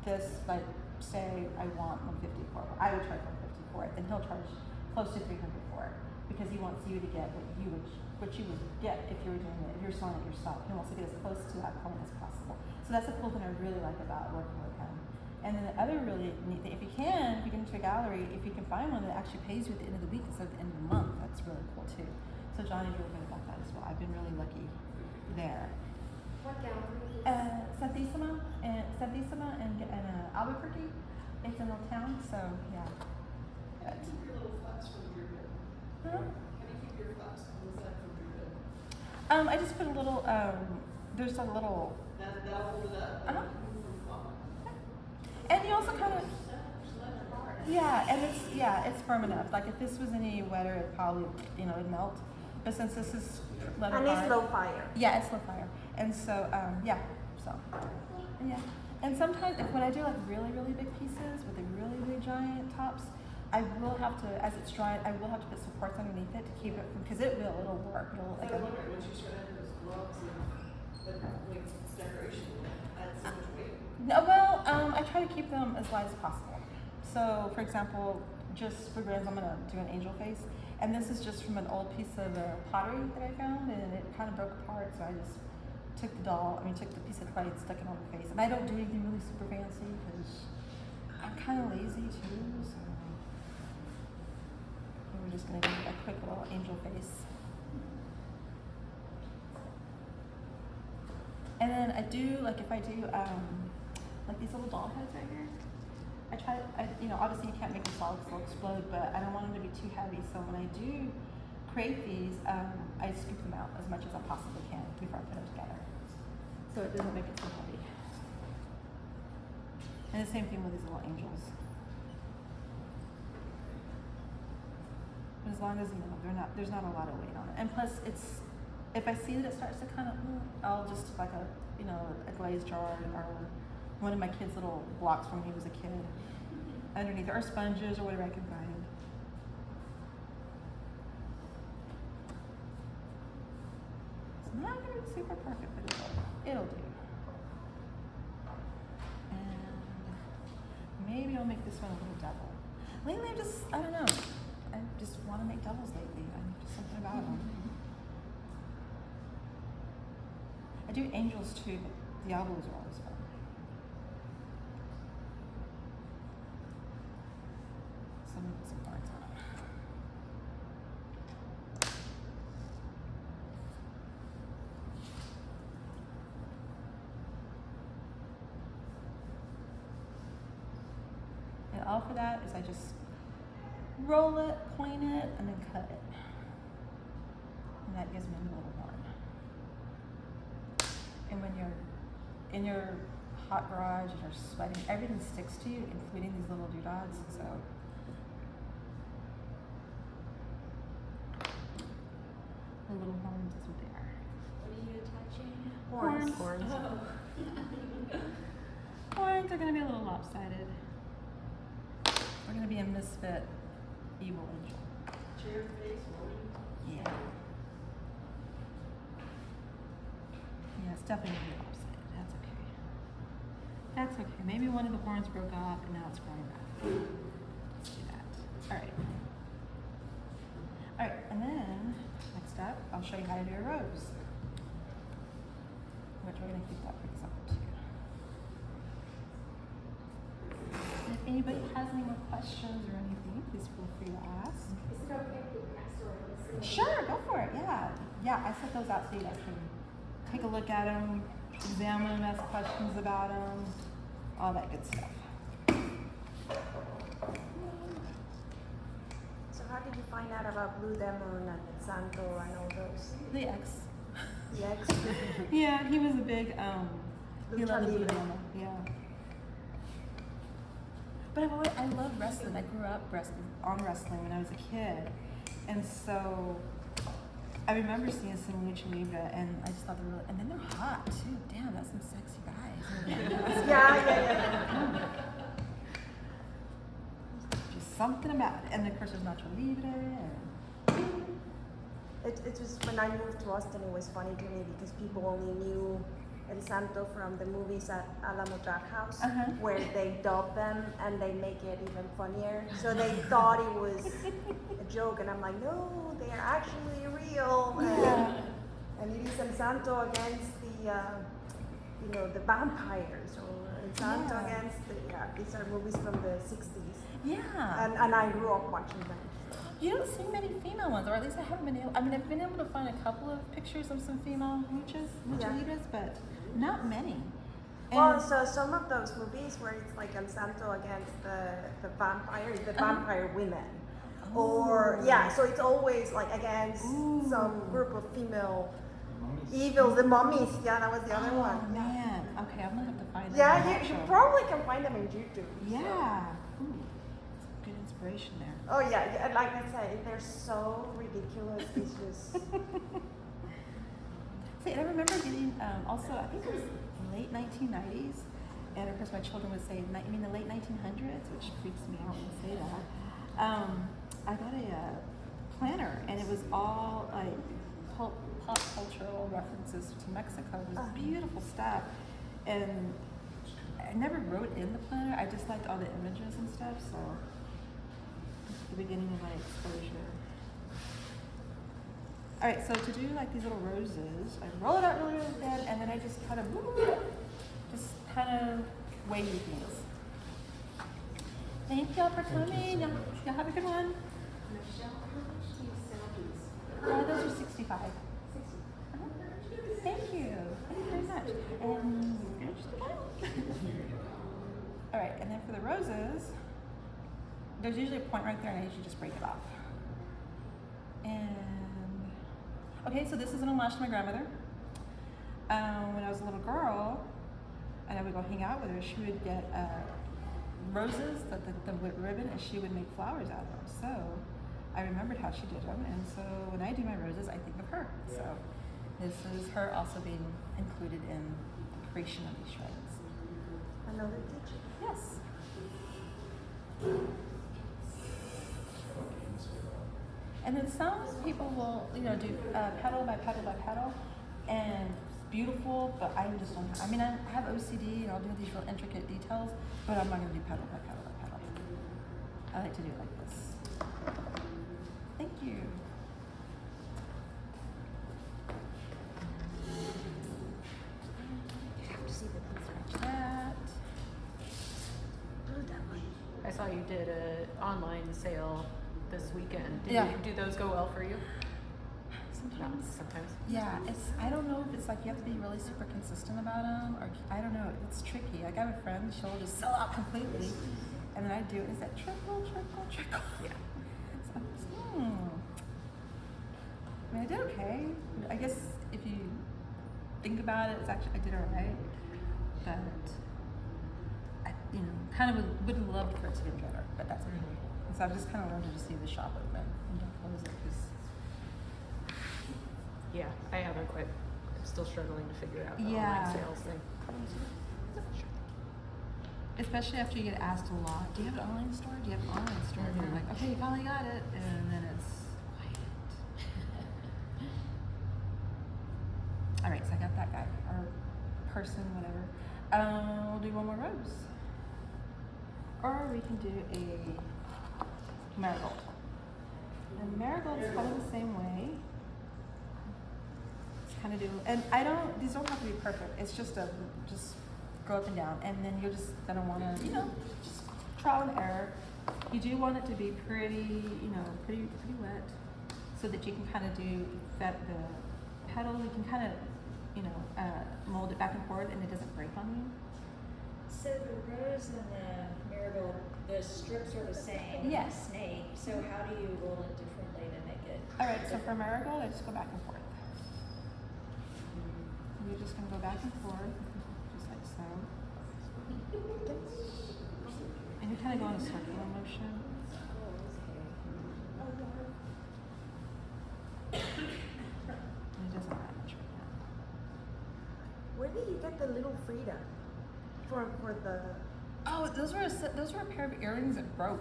this, like, say I want 150 for it. I would charge 150 for it, then he'll charge close to 300 for it because he wants you to get what you would get if you were doing it, if you're selling it yourself. He wants to get as close to that point as possible. So that's the cool thing I really like about working with him. And then the other really neat thing, if you get into a gallery, if you can find one that actually pays you at the end of the week instead of the end of the month, that's really cool too. So Johnny's really good about that as well. I've been really lucky there. What gallery? Santissima and Albuquerque. It's a little town, so yeah. How do you keep your little flaps from drooping? Huh? How do you keep your flaps on the side from drooping? I just put a little, there's a little, That'll hold it up. Uh-huh. From falling. and you also kind of, yeah, and it's firm enough. Like if this was any wetter, it probably, it'd melt. But since this is leather And it's hard- low fire. Yeah, it's low fire. And so, yeah, and sometimes when I do like really, really big pieces with the really, really giant tops, I will have to, as it's drying, I will have to put supports underneath it to keep it from, because it'll work. It'll I was wondering when she's trying to those gloves and like decoration adds so much weight. No, well, I try to keep them as light as possible. So, for example, just for grins, I'm gonna do an angel face, and this is just from an old piece of pottery that I found, and it kind of broke apart, so I just took the piece of clay and stuck it on her face. And I don't do anything really super fancy because I'm kind of lazy too, so we're just gonna do a quick little angel face. And then I do, like if I do, like these little doll heads right here, I try to, obviously you can't make them solid because they'll explode, but I don't want them to be too heavy. So when I do create these, I scoop them out as much as I possibly can before I put them together. So it doesn't make it too heavy. And the same thing with these little angels. As long as, there's not a lot of weight on it. And plus if I see that it starts to kind of, I'll just like a glaze jar or one of my kids' little blocks from when he was a kid underneath it, or sponges or whatever I can find. It's not going to be super perfect, but it'll do. And maybe I'll make this one a little double. Lately I don't know. I just want to make doubles lately. Just something about them. I do angels too, but diablos are always fun. Some parts on them. And all for that is I just roll it, point it, and then cut it. And that gives me a little horn. And when you're in your hot garage and you're sweating, everything sticks to you, including these little doodads. So the little horns is what they are. What are you attaching? Horns. Horns. Horns are going to be a little lopsided. We're going to be a misfit evil angel. Chair face, morning. Yeah. Yeah, it's definitely going to be lopsided. That's okay. That's okay. Maybe one of the horns broke off and now it's growing back. Let's do that. Alright. Alright, and then next up, I'll show you how to do a rose. Which we're going to keep that pretty simple too. And if anybody has any more questions or anything, please feel free to ask. Is it okay if we pass around this? Sure, go for it. Yeah. Yeah, I set those out so you guys can take a look at them, examine them, ask questions about them, all that good stuff. So how did you find out about Blue Demon and Santo and all those? The X. The X? Yeah, he was a big, he Lucha loved the Blue Libre. Demon. Yeah. But I love wrestling. I grew up on wrestling when I was a kid. And so I remember seeing some Lucha Libre and I just thought they were really, and then they're hot too. Damn, that's some sexy guys. Yeah. Just something about it. And of course there's Nacho Libre. And It was when I moved to Austin, it was funny to me because people only knew El Santo from the movies at Alamo Drafthouse, where they dub them and they make it even funnier. So they thought it was a joke, and I'm like, no, they are actually real. Yeah. And it is El Santo against the vampires, or El Santo Yeah. against these are movies from the 60s. Yeah. And I grew up watching them. You don't see many female ones, or at least I haven't been able. I mean, I've been able to find a couple of pictures of some female lucha libres, but not many. Well, And- so some of those movies where it's like El Santo against the vampire women, or so it's always like against some group of female evils, the mummies. Yeah, that was the other Oh one. man, okay, I'm gonna have to find them. Yeah, I'm you not sure. probably can find them in YouTube. Yeah. Ooh, good inspiration there. Oh yeah, like I said, they're so ridiculous. It's just. See, I remember getting also, I think it was the late 1990s, and of course my children would say, you mean the late 1900s, which freaks me out when you say that. I got a planner, and it was all like pop cultural references to Mexico. It was beautiful stuff, and I never wrote in the planner. I just liked all the images and stuff, so the beginning of my exposure. All right, so to do like these little roses, I roll it out really, really thin, and then I just kind of wavy things. Thank y'all for coming. Y'all have a good one. Michelle, how much do you sell these? Those are 65. Thank you. Thank you very much. And we finished the pile. All right, and then for the roses, there's usually a point right there, and I usually just break it off. And okay, so this is an homage to my grandmother. When I was a little girl, and I would go hang out with her, she would get roses, the ribbon, and she would make flowers out of them. So I remembered how she did them, and so when I do my roses, I think of her. So this is her also being included in the creation of these shrines. Another teacher. Yes. And then some people will, do petal by petal by petal, and it's beautiful, but I just don't. I mean, I have OCD, and I'll do these real intricate details, but I'm not going to do petal by petal by petal. I like to do it like this. Thank you. That. I saw you did a online sale this weekend. Yeah. Do those go well for you? Sometimes. No, sometimes. Yeah, I don't know if it's like you have to be really super consistent about them, or I don't know. It's tricky. Like I have a friend, she'll just sell out completely, and then I do it. It's that trickle, trickle, trickle. Yeah. So I'm just, I mean, I did okay. I guess if you think about it, it's actually I did alright, but I, kind of would have loved for it to be better. But that's okay. And so I've just kind of learned to just leave the shop open and don't close it because. Yeah, I haven't quite. I'm still struggling to figure out the Yeah. online sales thing. Especially after you get asked a lot, do you have an online store? Do you have an online store? And you're like, okay, you finally got it, and then it's quiet. All right, so I got that guy, or person, whatever. We'll do one more rose. Or we can do a marigold. And marigold is probably the same way. Kind of do, and these don't have to be perfect. It's just go up and down, and then you're just gonna want to, just trial and error. You do want it to be pretty, pretty wet, so that you can kind of do that. The petal, you can kind of, mold it back and forth, and it doesn't break on you. So the rose and the marigold, the strips are the same. and Yes. the snake. So how do you roll it differently to make it? All right, so for marigold, I just go back and forth. You're just going to go back and forth, just like so. And you're kind of going in a circular motion. And it doesn't matter much right now. Where did you get the little Frida? For the. Oh, those were a pair of earrings that broke.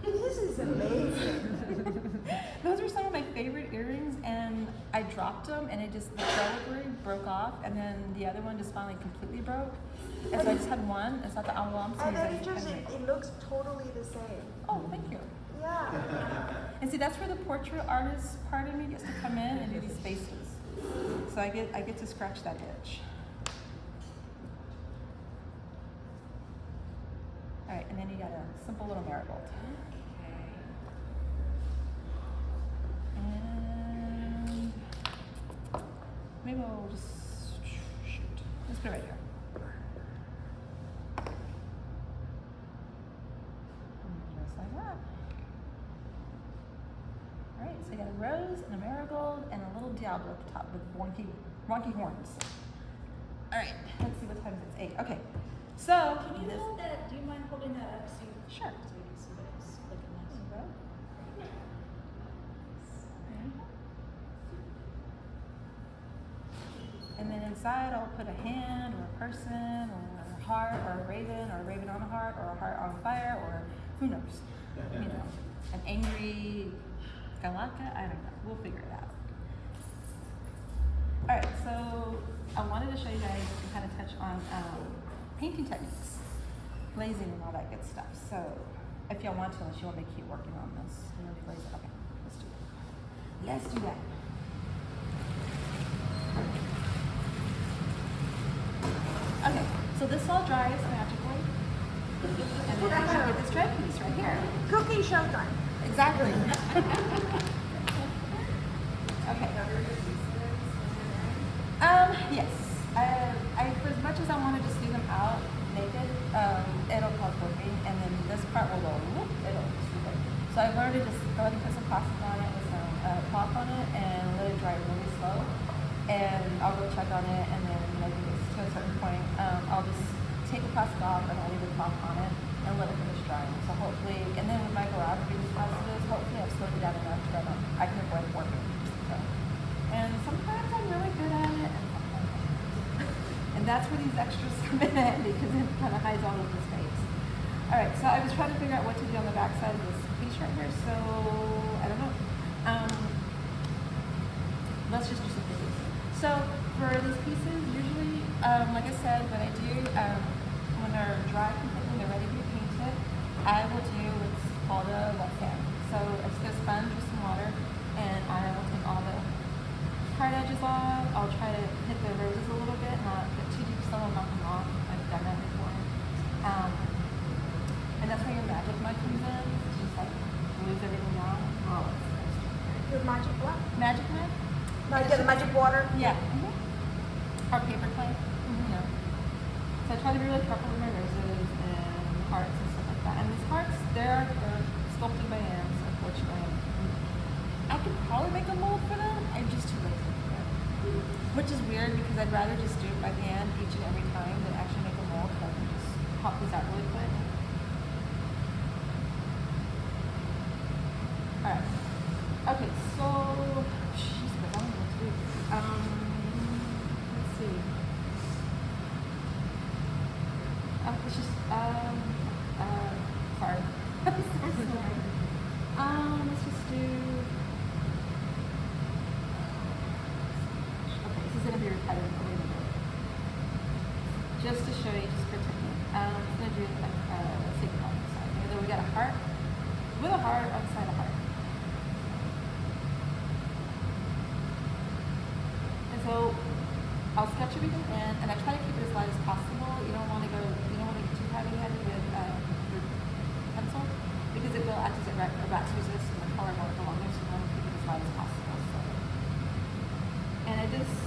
This is amazing. Those were some of my favorite earrings, and I dropped them, and the filigree broke off, and then the other one just finally completely broke. And so I just had one, and so I thought, oh, well, I'm And then serious. it looks totally the same. Oh, thank you. Yeah. And see, that's where the portrait artist part of me gets to come in and do these faces. So I get to scratch that itch. All right, and then you got a simple little marigold. And maybe we'll just shoot. Let's put it right here. Just like that. All right, so you got a rose and a marigold and a little diablo at the top with wonky horns. All right, let's see what time it's 8. Okay, so Can you hold that? Do you mind holding that up so you Sure. so we can see what it's looking like? And then inside I'll put a hand or a person or a heart or a raven on a heart or a heart on fire or who knows. An angry GACA, I don't know. We'll figure it out. Alright, so I wanted to show you guys and kind of touch on painting techniques, glazing and all that good stuff. So if y'all want to, unless you want me to keep working on this, you want to glaze it? Okay, let's do it. Let's do that. this all dries magically. And then I should get this dry piece right here. Cooking showtime. Exactly. Okay. Yes. For as much as I want to just leave them out naked, it'll cause working, and then this part will go whoop, it'll just be good. So I've learned to just go ahead and put some plastic on it with some cloth on it and let it dry really slow. And I'll go check on it, and then when I think it's to a certain point, I'll just take the plastic off and I'll leave the cloth on it and let it finish drying. So hopefully, and then when I go out and do this process, hopefully I've slowed it down enough that I can avoid working. So, and sometimes I'm really good at it, and sometimes I'm not. And that's where these extras come in because it kind of hides all of the space. All right, so I was trying to figure out what to do on the back side of this piece right here. So I don't know. Let's just do some pieces. So for these pieces, usually, like I said, what I do when they're dry completely, they're ready to be painted, I will do what's called a wet sand. So I just get a sponge with some water, and I will take all the hard edges off. I'll try to hit the roses a little bit, not get too deep, so I'll knock them off. I've done that before. And that's where your magic mud comes in. It's just like moves everything down. Oh, Your magic what? magic mud? The magic water? Yeah. Or paper clay. Yeah. So I try to be really careful with my roses and hearts and stuff like that. And these hearts, they're sculpted by hands, unfortunately. I could probably make a mold for them. I'm just too lazy to do it. Which is weird because I'd rather just do it by hand each and every time than actually make a mold, so I can just pop these out really quick. Alright. Okay, so jeez, but I'm gonna do let's see. It's just sorry. I'm so sorry. Let's just do okay, this is gonna be repetitive a little bit. Just to show you, just for technique. I'm gonna do like a signal on the side. Okay, then we got a heart with a heart on the side of heart. So I'll sketch everything in, and I try to keep it as light as possible. You don't want to get too heavy-handed with your pencil because it will act as a wax resist and the color won't go on there. So you want to keep it as light as possible. So, and I just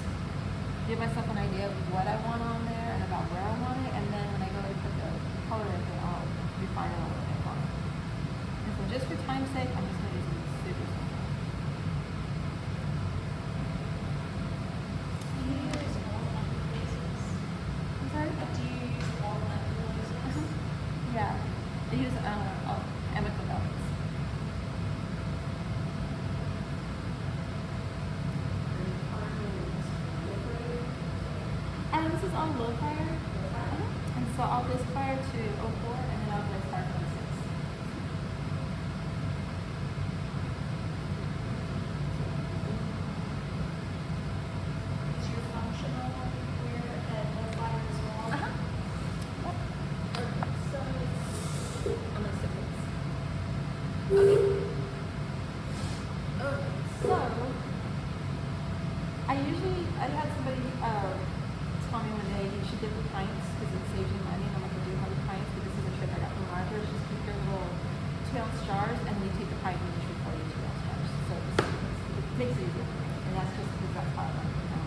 give myself an idea of what I want on there and about where I want it, and then when I go to put the color in, then I'll refine it a little bit more. And so just for time's sake, I'm just going to use this super simple. Yeah, I use chemical belts. And this is on low fire. And so I'll just fire to 04 and then I'll go start 06. Is your functional where at the fire as well? So I'm gonna sip this. Okay. So I had somebody tell me one day you should dip the pints because it saves you money. And I'm like, I do have the pints, but this is a trick I got from Rogers. Just keep your little 2-ounce jars and then you take the pint and just refill your 2-ounce jars. So it makes it easier for me. And that's just because that's how I like it now.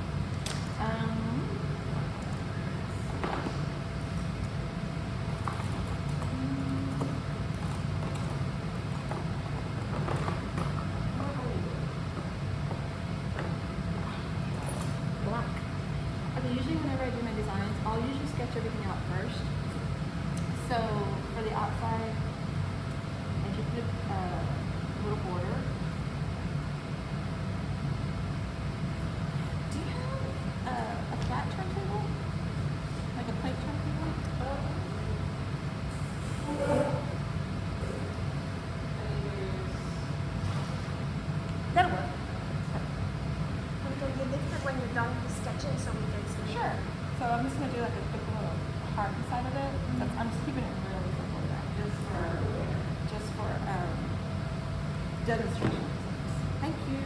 Black. Okay, usually whenever I do my designs, I'll usually sketch everything out first. So for the outside, I just put a little border. Do you have a flat turntable? Like a plate turntable? That'll work. Okay, you lift it when you're done with the sketching so we can see. Sure. So I'm just gonna do like a quick little heart inside of it. I'm just keeping it really simple there, just for demonstration. Thank you.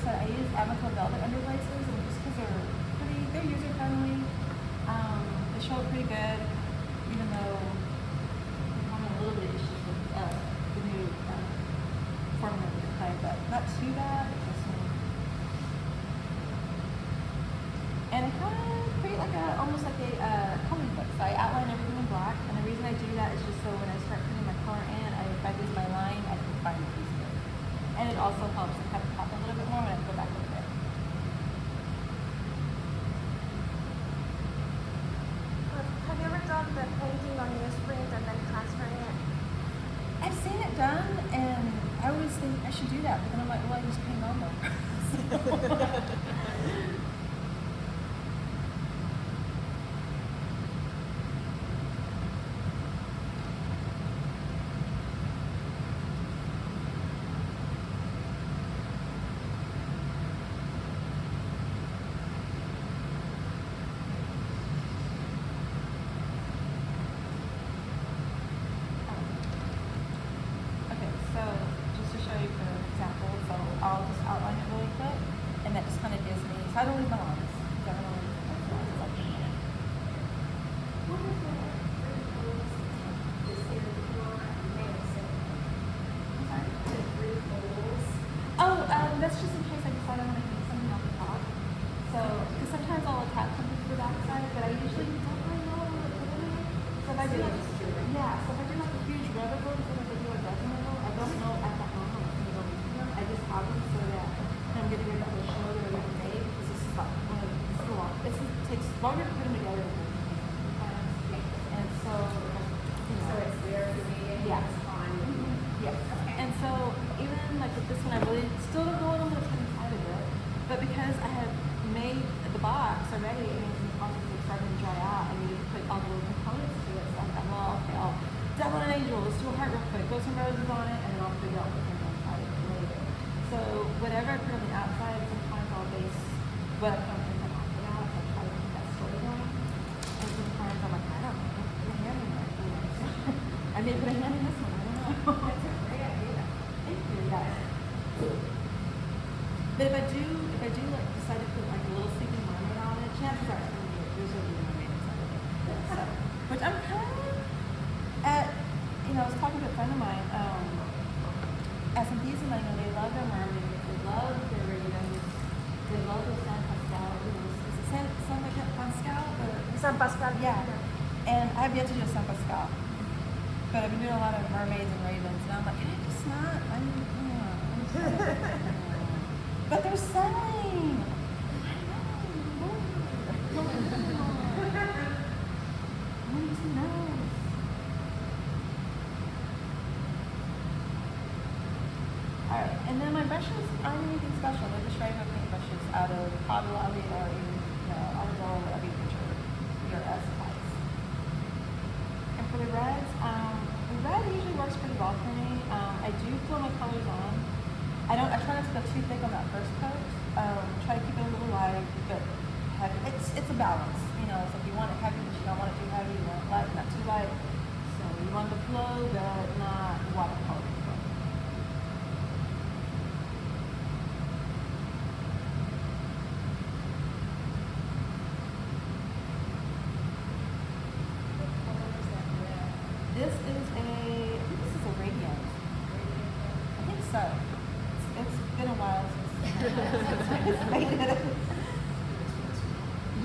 said, I use Amico velvet underlaces, and just because they're user friendly. They show up pretty good, even though I'm having a little bit of issues with the new formula with the clay, but not too bad. It's just and I kind of create like almost like a coloring book. So I outline everything in black, and the reason I do that is just so when I start putting my color in, if I lose my line, I can find the piece good. And it also helps to kind of pop a little bit more when I go back over there. Have you ever done the painting on newsprint and then transferring it? I've seen it done, and I always think I should do that, but then I'm like, well, I just paint on them. Okay, so just to show you for example, so I'll just outline it really quick, and that just kind of gives me, so I don't leave my lines. I don't really leave my lines, like, What if the three folds is there for mail set? The three folds. oh, that's just in case I decide I want to hang something off the top. So, because sometimes I'll attach something to the back side, but I usually don't really know what to put in it. So if I do like, so if I do like a huge rubber board, so if I do a dozen of them, I don't know at that moment what's going to go into them. I just have them so that when I'm getting ready to show that I already made, because this is like, this is long. It takes longer to put them together than sometimes. And so, you know. So it's there for me and Yeah. it's on. Yes. Okay. And so even like with this one, I really still don't know what I'm going to put inside of it. But because I have made the box already, and it's obviously starting to dry out, I need to put all the little components to it. So I'm like, well, okay, I'll double an angel. Let's do a heart real quick. Throw some roses on it, and then I'll figure out what's going to go inside it later. So whatever I put on the outside, sometimes I'll base what I put on the inside off of that. So I try to keep that story going. And sometimes I'm like, I don't know. Put a hand in there. You know? I may put a hand in this one. I don't know. That's a great idea. Thank you. Yeah. But if I do like decide to put like a little sleeping mermaid on it, chances are it's gonna be there's gonna be a mermaid inside of it. So, which I'm kind of at. You know, I was talking to a friend of mine. At some pieces, they love their mermaids, they love their ravens, they love their San Pascal. Is it San Pascal? San Pascal. Yeah. And I've yet to do a San Pascal. But I've been doing a lot of mermaids and ravens, and I'm like, can I just not? But they're selling. Alright, and then my brushes aren't anything special. They're just regular paint brushes out of Hobby Lobby or even, Alamo, whatever you put your S size. And for the reds, the red usually works pretty well for me. I do fill my colors on. I try not to go too thick on that first coat. Try to keep it a little light, but heavy. It's a balance, So if you want it heavy, but you don't want it too heavy, you want it light, not too light. So you want the flow, but not watercolor flow. This is a radiant. I think so. It's been a while since it's made it.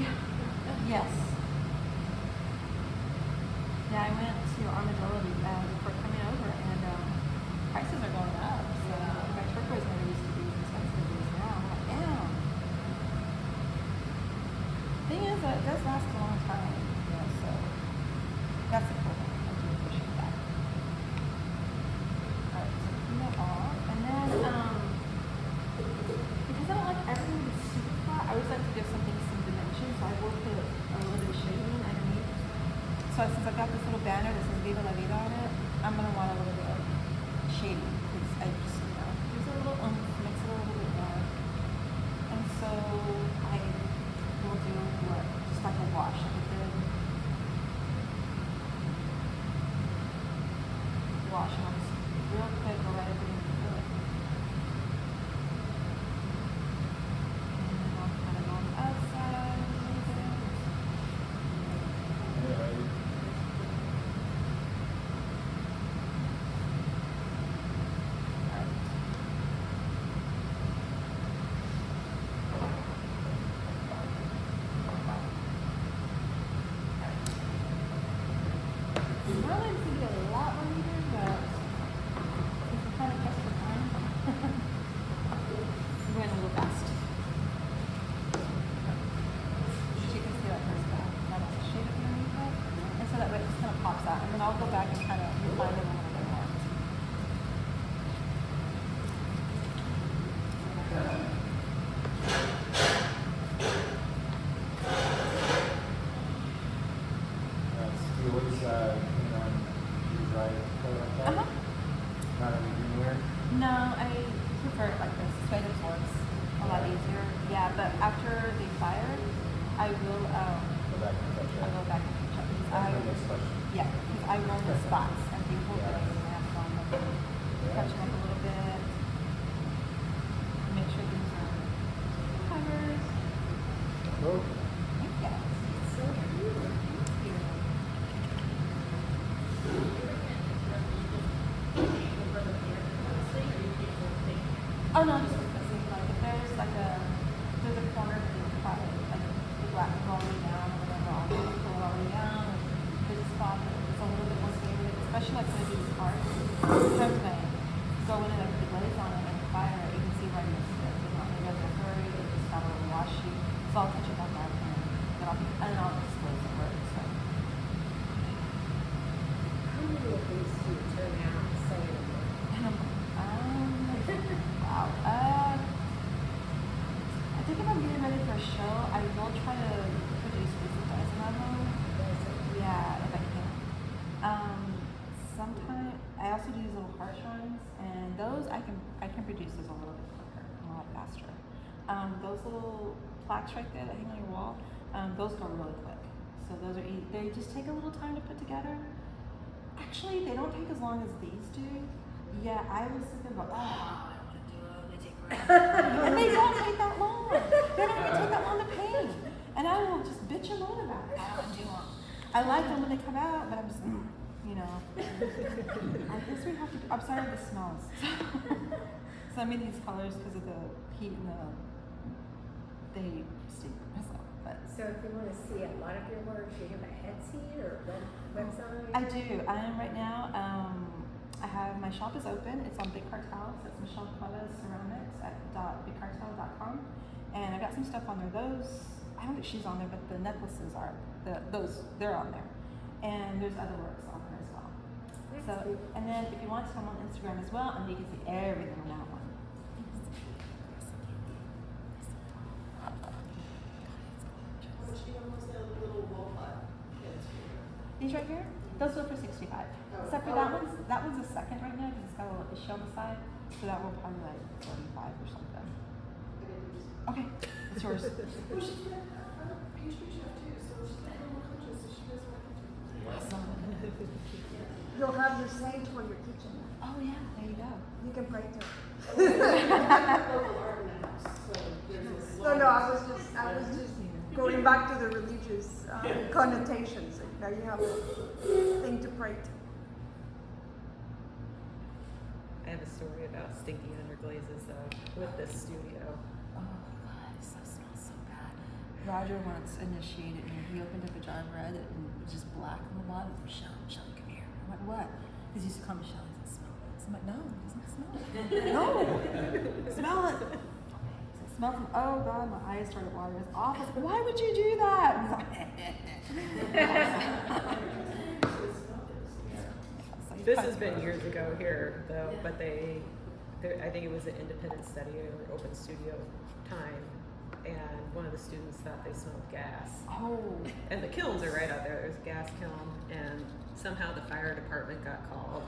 Yeah. Yes. Yeah, I went to Armadillo before coming over, and prices are going up. So my turquoise never used to be as expensive as it is now. I'm like, damn. Thing is, it does last a long time. So that's a cool one. I do appreciate that. Alright, so clean that off. And then, because I don't like everything to be super flat, I always like to give something some dimension, so I will put a little bit of shading underneath. So since I've got this little banner that says Viva La Vida on it, I'm going to want a little bit of shading, because I just, use a little makes it a little bit more. And so I will do just like a wash. Like a good wash, and I'll just real quick go right up into it. No, I prefer it like this. This way it works a lot easier. Yeah, but after they fire, I will Go back and touch I'll it. go back and touch it. That's my next question. Yeah, because I run the spots and people Yeah. that I have on them, touch them up a little bit. Make sure these are covered. Well, Yeah. So cute. Thank you. Oh no, just because like if there's like there's a corner that you probably like the black all the way down or whatever, I'll pull it all the way down. And there's a spot that it's a little bit more favorite, especially like when I do these cards. Sometimes when I go in and I put the glaze on it and the fire, you can see right in the stick. You know, maybe I'm in a hurry, it just got a little washy. So I'll touch it back out and I'll disclose the work. So How many of these do you turn out saying? wow. I think if I'm getting ready for a show, I will try to produce this a dozen of them. Yeah, if I can. Sometimes I also do these little heart shrines, and those I can produce those a little bit quicker, and a lot faster. Those little plaques right there that hang on your wall, those go really quick. So those are they just take a little time to put together. Actually, they don't take as long as these do. Yeah, I was thinking about, I don't want to do it, they take forever. And they don't take that long. They don't even take that long to paint. And I will just bitch and moan about it. I don't want to do them. I like them when they come out, but I'm just, you know. I guess we have to, I'm sorry the smells. So I made these colors because of the heat and they stink. But So if you want to see a lot of your work, do you have a Etsy or website? I do. I am right now. I have my shop is open. It's on Big Cartel. So it's Michelle Cuevas Ceramics at bigcartel.com, and I got some stuff on there. Those I don't think she's on there, but the necklaces are they're on there, and there's other works on there as well. So and then if you want to, I'm on Instagram as well, and you can see everything on that one. How much do you almost that little wall pot heads for? These right here, those go for $65. Except for that one's a second right now because it's got a little issue on the side. So that will probably like 35 or something. Okay, it's yours. Well, she's got a pastry chef too, so she's got a little coaches, so she does want to. Awesome. You'll have your sage for your kitchen. Oh yeah, there you go. You can pray to it. Local art in the house, so there's a No, I was just going back to the religious connotations. Now you have a thing to pray to. I have a story about stinky underglazes though with this studio. Oh god, this smells so bad. Roger once initiated me. He opened up a jar of red and it was just black on the bottom. Michelle, come here. I'm like, what? Because he used to call Michelle. He said, smell this. I'm like, no, he doesn't smell it. No, smell it. So I smelled it. Oh god, my eyes started watering. It's awful. Why would you do that? And he's like, This has been years ago here though, but I think it was an independent study or open studio time, and one of the students thought they smelled gas. oh. And the kilns are right out there. There's a gas kiln, and somehow the fire department got called.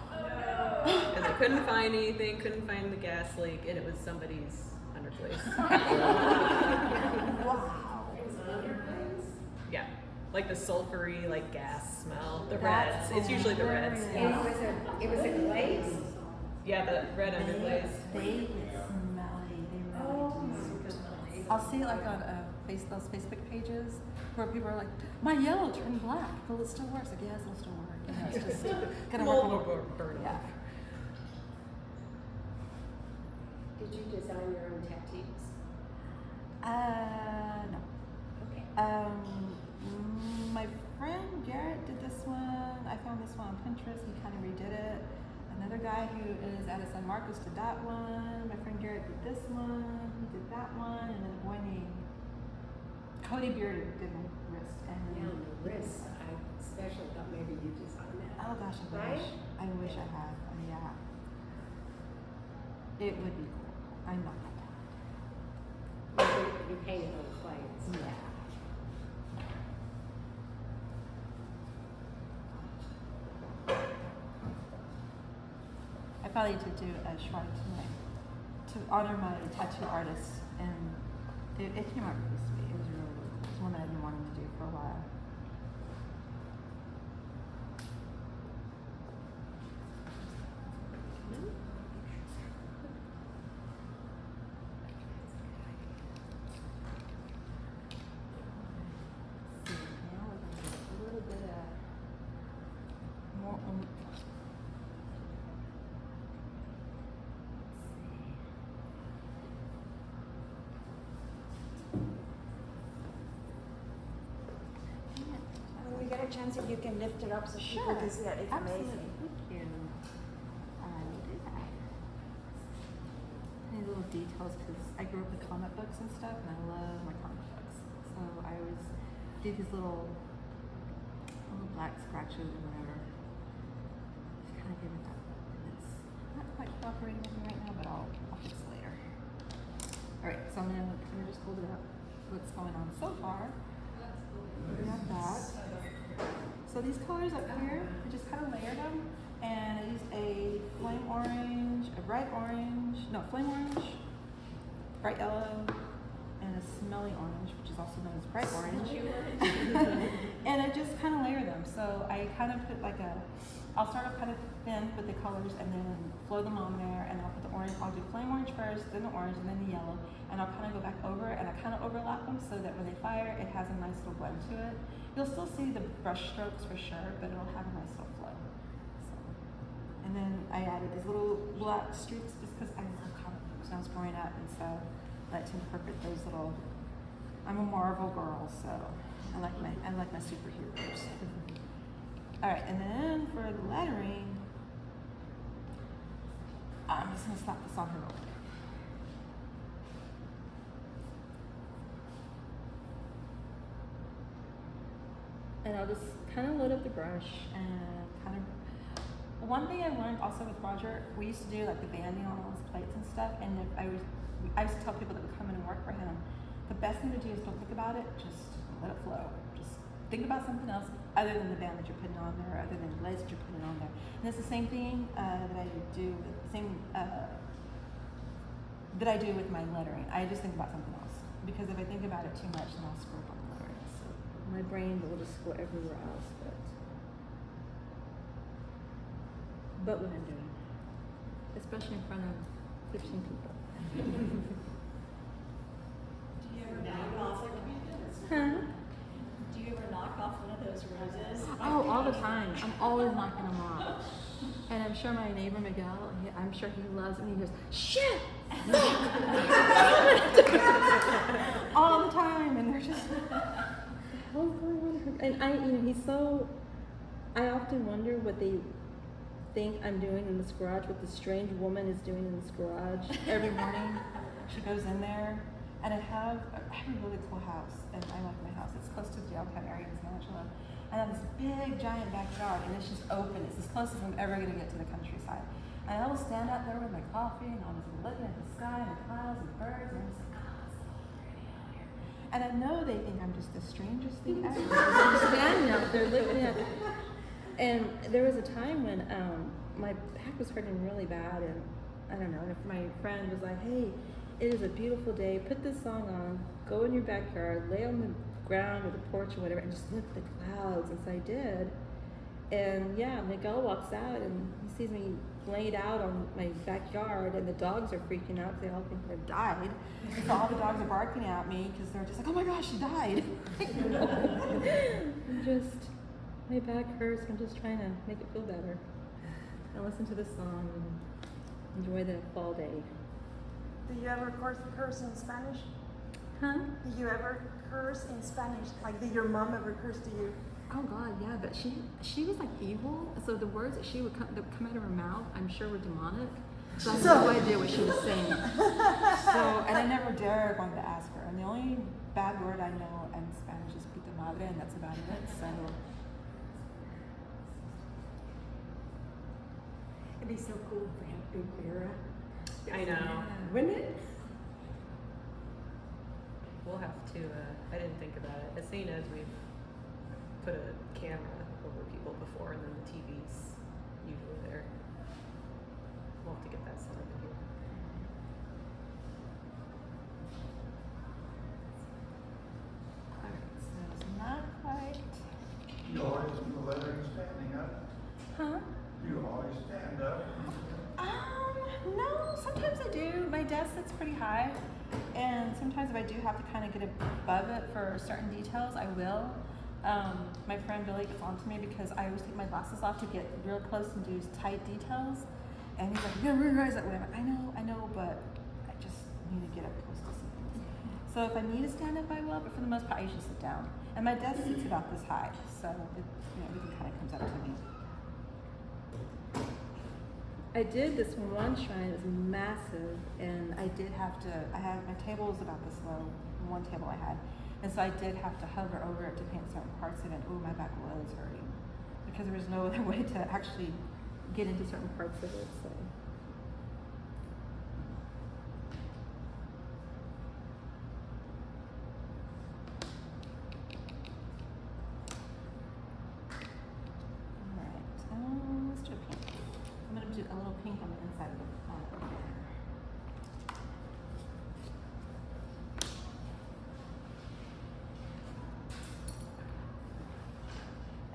And they couldn't find anything, couldn't find the gas leak, and it was somebody's underglaze. Wow. Yeah, like the sulfury, like gas smell. The That's reds. It's usually the reds. hilarious. It was a glaze? Yeah, the red underglaze. They get smelly. They really do. I'll see it like on those Facebook pages where people are like, my yellow turned black. Will it still work? Like, yes, it'll still work. You know, it's just gonna work. Mold will burn Yeah. off. Did you design your own tattoos? No. Okay. My friend Garrett did this one. I found this one on Pinterest. He kind of redid it. Another guy who is out of San Marcos did that one. My friend Garrett did this one. He did that one. And then a boy named Cody Beard did my wrist. And Yeah, on the wrist. I especially thought maybe you designed that. oh gosh, I Right? wish. I wish I had. Yeah. It would be cool. I'm not that talented. You painted on plates. Yeah. I finally to do a shrine to honor my tattoo artist, and it came out really sweet. It was really, it's one that I've been wanting to do for a while. Now we're gonna get a little bit of more oomph. When we get a chance, if you can lift it up so people Sure. can see it, it's Absolutely. amazing. Thank you. I will do that. Any little details, because I grew up with comic books and stuff, and I love my comic books. So I always do these little black scratches or whatever. Just kind of give it that. It's not quite cooperating with me right now, but I'll fix it later. All right, so I'm gonna just hold it up. What's going on so far? We have that. So these colors up here, I just kind of layered them, and I used a flame orange, a bright orange, no, flame orange, bright yellow, and a smelly orange, which is also known as bright orange. And I just kind of layer them. So I kind of put like I'll start off kind of thin with the colors and then flow them on there, and I'll put the orange, I'll do flame orange first, then the orange, and then the yellow, and I'll kind of go back over it, and I kind of overlap them so that when they fire, it has a nice little blend to it. You'll still see the brush strokes for sure, but it'll have a nice little flow. So, and then I added these little black streaks just because I love comic books when I was growing up, and so I like to incorporate those little. I'm a Marvel girl, so I like my superheroes. All right, and then for the lettering, I'm just gonna slap this on her real quick. And I'll just kind of load up the brush and kind of. One thing I learned also with Roger, we used to do like the banding on all his plates and stuff, and if I used to tell people that would come in and work for him, the best thing to do is don't think about it, just let it flow. Just think about something else other than the band that you're putting on there, other than the glaze that you're putting on there. And it's the same thing that I do with my lettering. I just think about something else, because if I think about it too much, then I'll screw up on the lettering. So my brain will just go everywhere else, but what I'm doing, especially in front of 15 people. Do you ever knock off? Huh? Do you ever knock off one of those roses? Oh, all the time. I'm always knocking them off. And I'm sure my neighbor Miguel, I'm sure he loves it. And he goes, shit! All the time. And they're just, what the hell is going on? And I often wonder what they think I'm doing in this garage, what the strange woman is doing in this garage every morning. She goes in there. And I have a really cool house, and I like my house. It's close to the downtown area in San Angelo. And I have this big, giant backyard, and it's just open. It's as close as I'm ever going to get to the countryside. And I will stand out there with my coffee, and I'll just be looking at the sky and the clouds and the birds, and I'm just like, oh, it's so pretty out here. And I know they think I'm just the strangest thing ever. I'm standing out there looking at it. And there was a time when my back was hurting really bad, and I don't know, and if my friend was like, hey, it is a beautiful day, put this song on, go in your backyard, lay on the ground or the porch or whatever, and just look at the clouds. And so I did. And yeah, Miguel walks out and he sees me laid out on my backyard, and the dogs are freaking out. They all think I've died. And so all the dogs are barking at me because they're just like, oh my gosh, she died. My back hurts. I'm just trying to make it feel better. And listen to this song and enjoy the fall day. Do you ever curse in Spanish? Huh? Do you ever curse in Spanish? Like, did your mom ever curse to you? Oh God, yeah, but she was like evil. So the words that that come out of her mouth, I'm sure were demonic. So I had no idea what she was saying. And I never dare wanted to ask her. And the only bad word I know in Spanish is puta madre, and that's about it. So It'd be so cool if we had a big mirror. I know. Wouldn't it? We'll have to, I didn't think about it. As seen as we've put a camera over people before, and then the TV's usually there. We'll get that set up again. Alright, so it's not quite. You always do the lettering standing up? Huh? You always stand up? No, sometimes I do. My desk sits pretty high, and sometimes if I do have to kind of get above it for certain details, I will. My friend Billy gets on to me because I always take my glasses off to get real close and do tight details, and he's like, "You gotta memorize that way." I'm like, I know, but I just need to get up close to some things. So if I need to stand up, I will, but for the most part, I usually sit down. And my desk sits about this high, so everything kind of comes up to me. I did this one shrine, it was massive, and I did have to, my table was about this low, one table I had, and so I did have to hover over it to paint certain parts of it. Oh, my back was hurting, because there was no other way to actually get into certain parts of it, so. Alright, let's do a pink. I'm going to do a little pink on the inside of the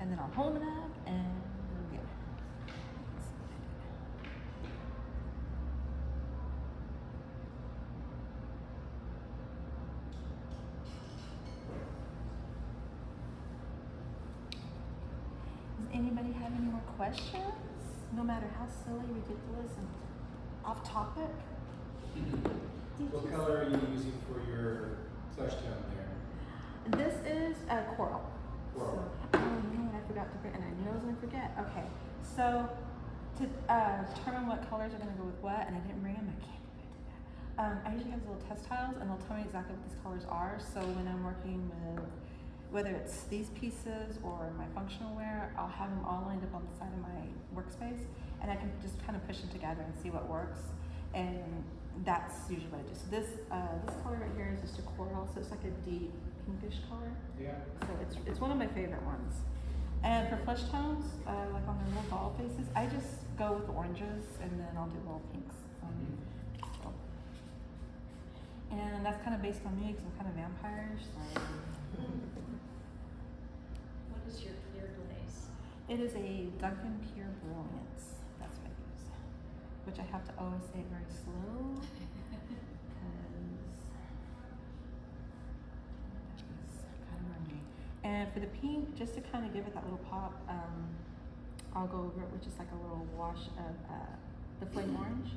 and then I'll hold it up and we'll get it. Does anybody have any more questions? No matter how silly, ridiculous, and off topic. What color are you using for your flesh tone there? This is coral. Coral. So, oh man, I forgot to bring, and I knew I was gonna forget. Okay, so to determine what colors are gonna go with what, and I didn't bring them, I can't believe I did that. I usually have these little test tiles, and they'll tell me exactly what these colors are. So when I'm working with, whether it's these pieces or my functional wear, I'll have them all lined up on the side of my workspace, and I can just kind of push them together and see what works. And that's usually what I do. So this color right here is just a coral, so it's like a deep pinkish color. Yeah. So it's one of my favorite ones. And for flesh tones, like on their little ball faces, I just go with the oranges and then I'll do little pinks. So. And that's kind of based on me because I'm kind of vampire-ish. So. What is your clear glaze? It is a Duncan Pure Brilliance. That's what I use. Which I have to always say it very slow. And for the pink, just to kind of give it that little pop, I'll go over it with just like a little wash of the flame orange.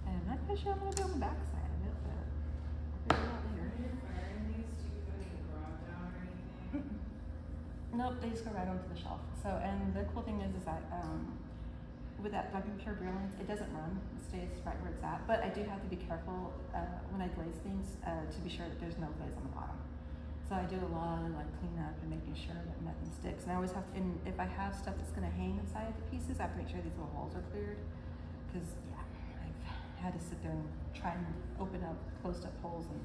And I'm not quite sure I'm going to do on the back side of it, but I'll figure it out later. When you're firing these, do you put any grab down or anything? Nope, they just go right onto the shelf. So, and the cool thing is that with that Duncan Pure Brilliance, it doesn't run. It stays right where it's at. But I do have to be careful when I glaze things to be sure that there's no glaze on the bottom. So I do a lot of like cleanup and making sure that nothing sticks. And I always have to, and if I have stuff that's going to hang inside the pieces, I have to make sure these little holes are cleared. Because yeah, I've had to sit there and try and open up closed up holes, and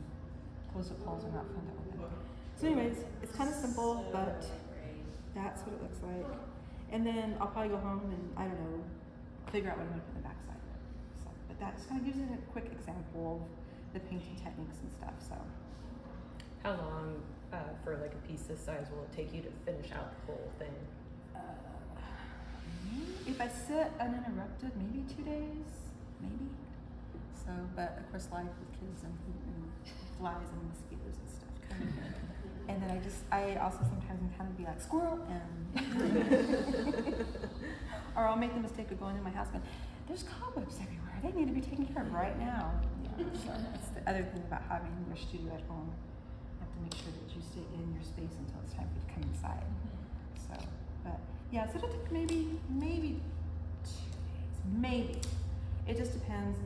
closed up holes are not fun to open. So anyways, it's kind of simple, but that's what it looks like. And then I'll probably go home and, I don't know, figure out what I'm going to put in the backside of it. So, but that just kind of gives it a quick example of the painting techniques and stuff. So, How long, for like a piece this size, will it take you to finish out the whole thing? if I sit uninterrupted, maybe 2 days, maybe. So, but of course, life with kids and flies and mosquitoes and stuff kind of thing. And then I also sometimes can kind of be like squirrel and, or I'll make the mistake of going in my house and there's cobwebs everywhere. They need to be taken care of right now. Yeah, so that's the other thing about having your studio at home. You have to make sure that you stay in your space until it's time for you to come inside. So, but yeah, so it'll take maybe 2 days, maybe. It just depends.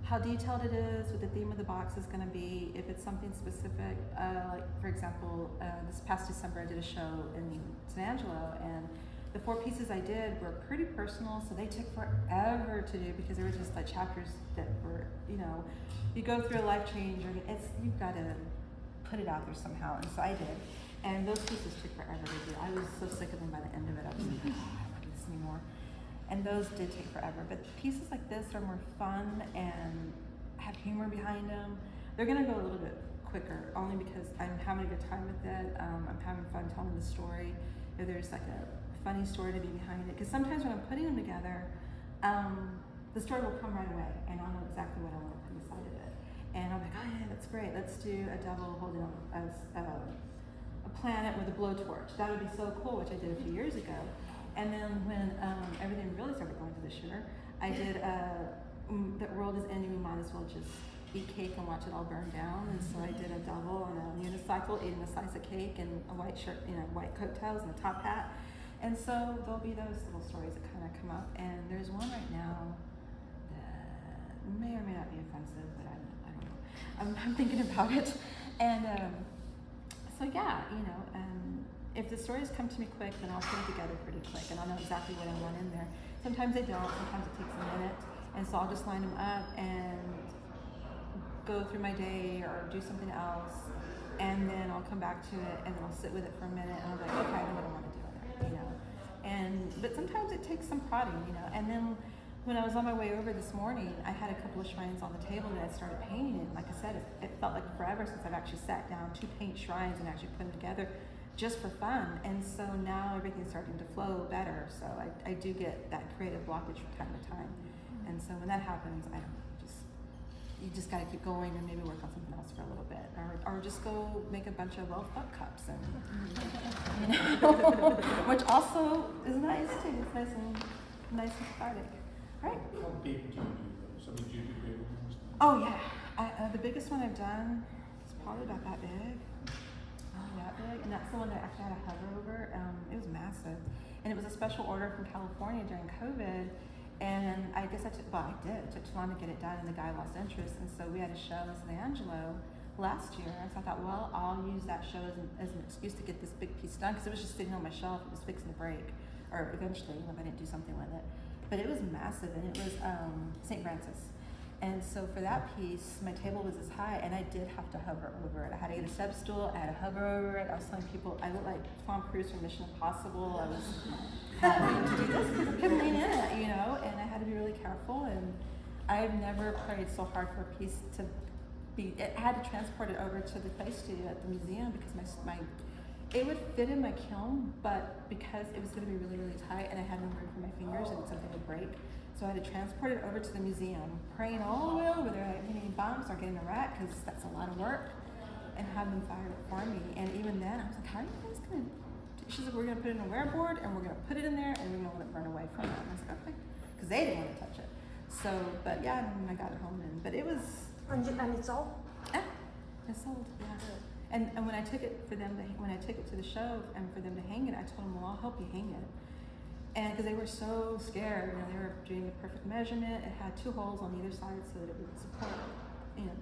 How detailed it is, what the theme of the box is going to be. If it's something specific, like for example, this past December I did a show in San Angelo, and the 4 pieces I did were pretty personal, so they took forever to do because they were just like chapters that were, you go through a life change, or you've got to put it out there somehow, and so I did. And those pieces took forever to do. I was so sick of them by the end of it. I was like, oh, I don't do this anymore. And those did take forever. But pieces like this are more fun and have humor behind them. They're gonna go a little bit quicker, only because I'm having a good time with it. I'm having fun telling the story. If there's like a funny story to be behind it. Because sometimes when I'm putting them together, the story will come right away, and I'll know exactly what I want to put inside of it. And I'm like, oh yeah, that's great. Let's do a devil holding a planet with a blowtorch. That would be so cool, which I did a few years ago. And then when everything really started going to the shitter, I did the world is ending, we might as well just eat cake and watch it all burn down. And so I did a double on a unicycle, eating a slice of cake and a white shirt, white coattails and a top hat. And so there'll be those little stories that kind of come up. And there's one right now that may or may not be offensive, but I don't know. I'm thinking about it. And so yeah, if the stories come to me quick, then I'll put it together pretty quick, and I'll know exactly what I want in there. Sometimes they don't. Sometimes it takes a minute, and so I'll just line them up and go through my day or do something else, and then I'll come back to it, and then I'll sit with it for a minute, and I'm like, okay, I know what I want to do in it, But sometimes it takes some prodding, And then when I was on my way over this morning, I had a couple of shrines on the table that I started painting, and like I said, it felt like forever since I've actually sat down to paint shrines and actually put them together just for fun. And so now everything's starting to flow better. So I do get that creative blockage from time to time. And so when that happens, I don't know, you just got to keep going and maybe work on something else for a little bit, or just go make a bunch of fuck cups, and which also is nice too. It's nice and cathartic, right? How big do you do those? I mean, do you do big ones? Oh yeah, the biggest one I've done is probably about that big. That big, and that's the one that I actually had a hover over. It was massive, and it was a special order from California during COVID. And I guess it took too long to get it done, and the guy lost interest, and so we had a show in San Angelo last year. And so I thought, well, I'll use that show as an excuse to get this big piece done, because it was just sitting on my shelf. It was fixing to break, or eventually, if I didn't do something with it. But it was massive, and it was St. Francis. And so for that piece, my table was this high, and I did have to hover over it. I had to get a step stool, I had to hover over it. I was telling people I looked like Tom Cruise from Mission Impossible. I was having to do this because I couldn't lean in it, and I had to be really careful. And I've never prayed so hard for a piece to be, I had to transport it over to the clay studio at the museum, because it would fit in my kiln, but because it was going to be really, really tight, and I had no room for my fingers, and something would break. So I had to transport it over to the museum, praying all the way over there, like any bumps or getting a wreck, because that's a lot of work, and have them fired up for me. And even then, I was like, how are you guys going to do? She's like, we're going to put it in a wear board, and we're going to put it in there, and we're going to let it burn away from it. And I was like, okay, because they didn't want to touch it. So, but yeah, and I got it home, but it was... And it's all? Yeah, it's sold, yeah. And when I took it to the show and for them to hang it, I told them, well, I'll help you hang it. And because they were so scared, they were doing the perfect measurement. It had 2 holes on either side so that it would support,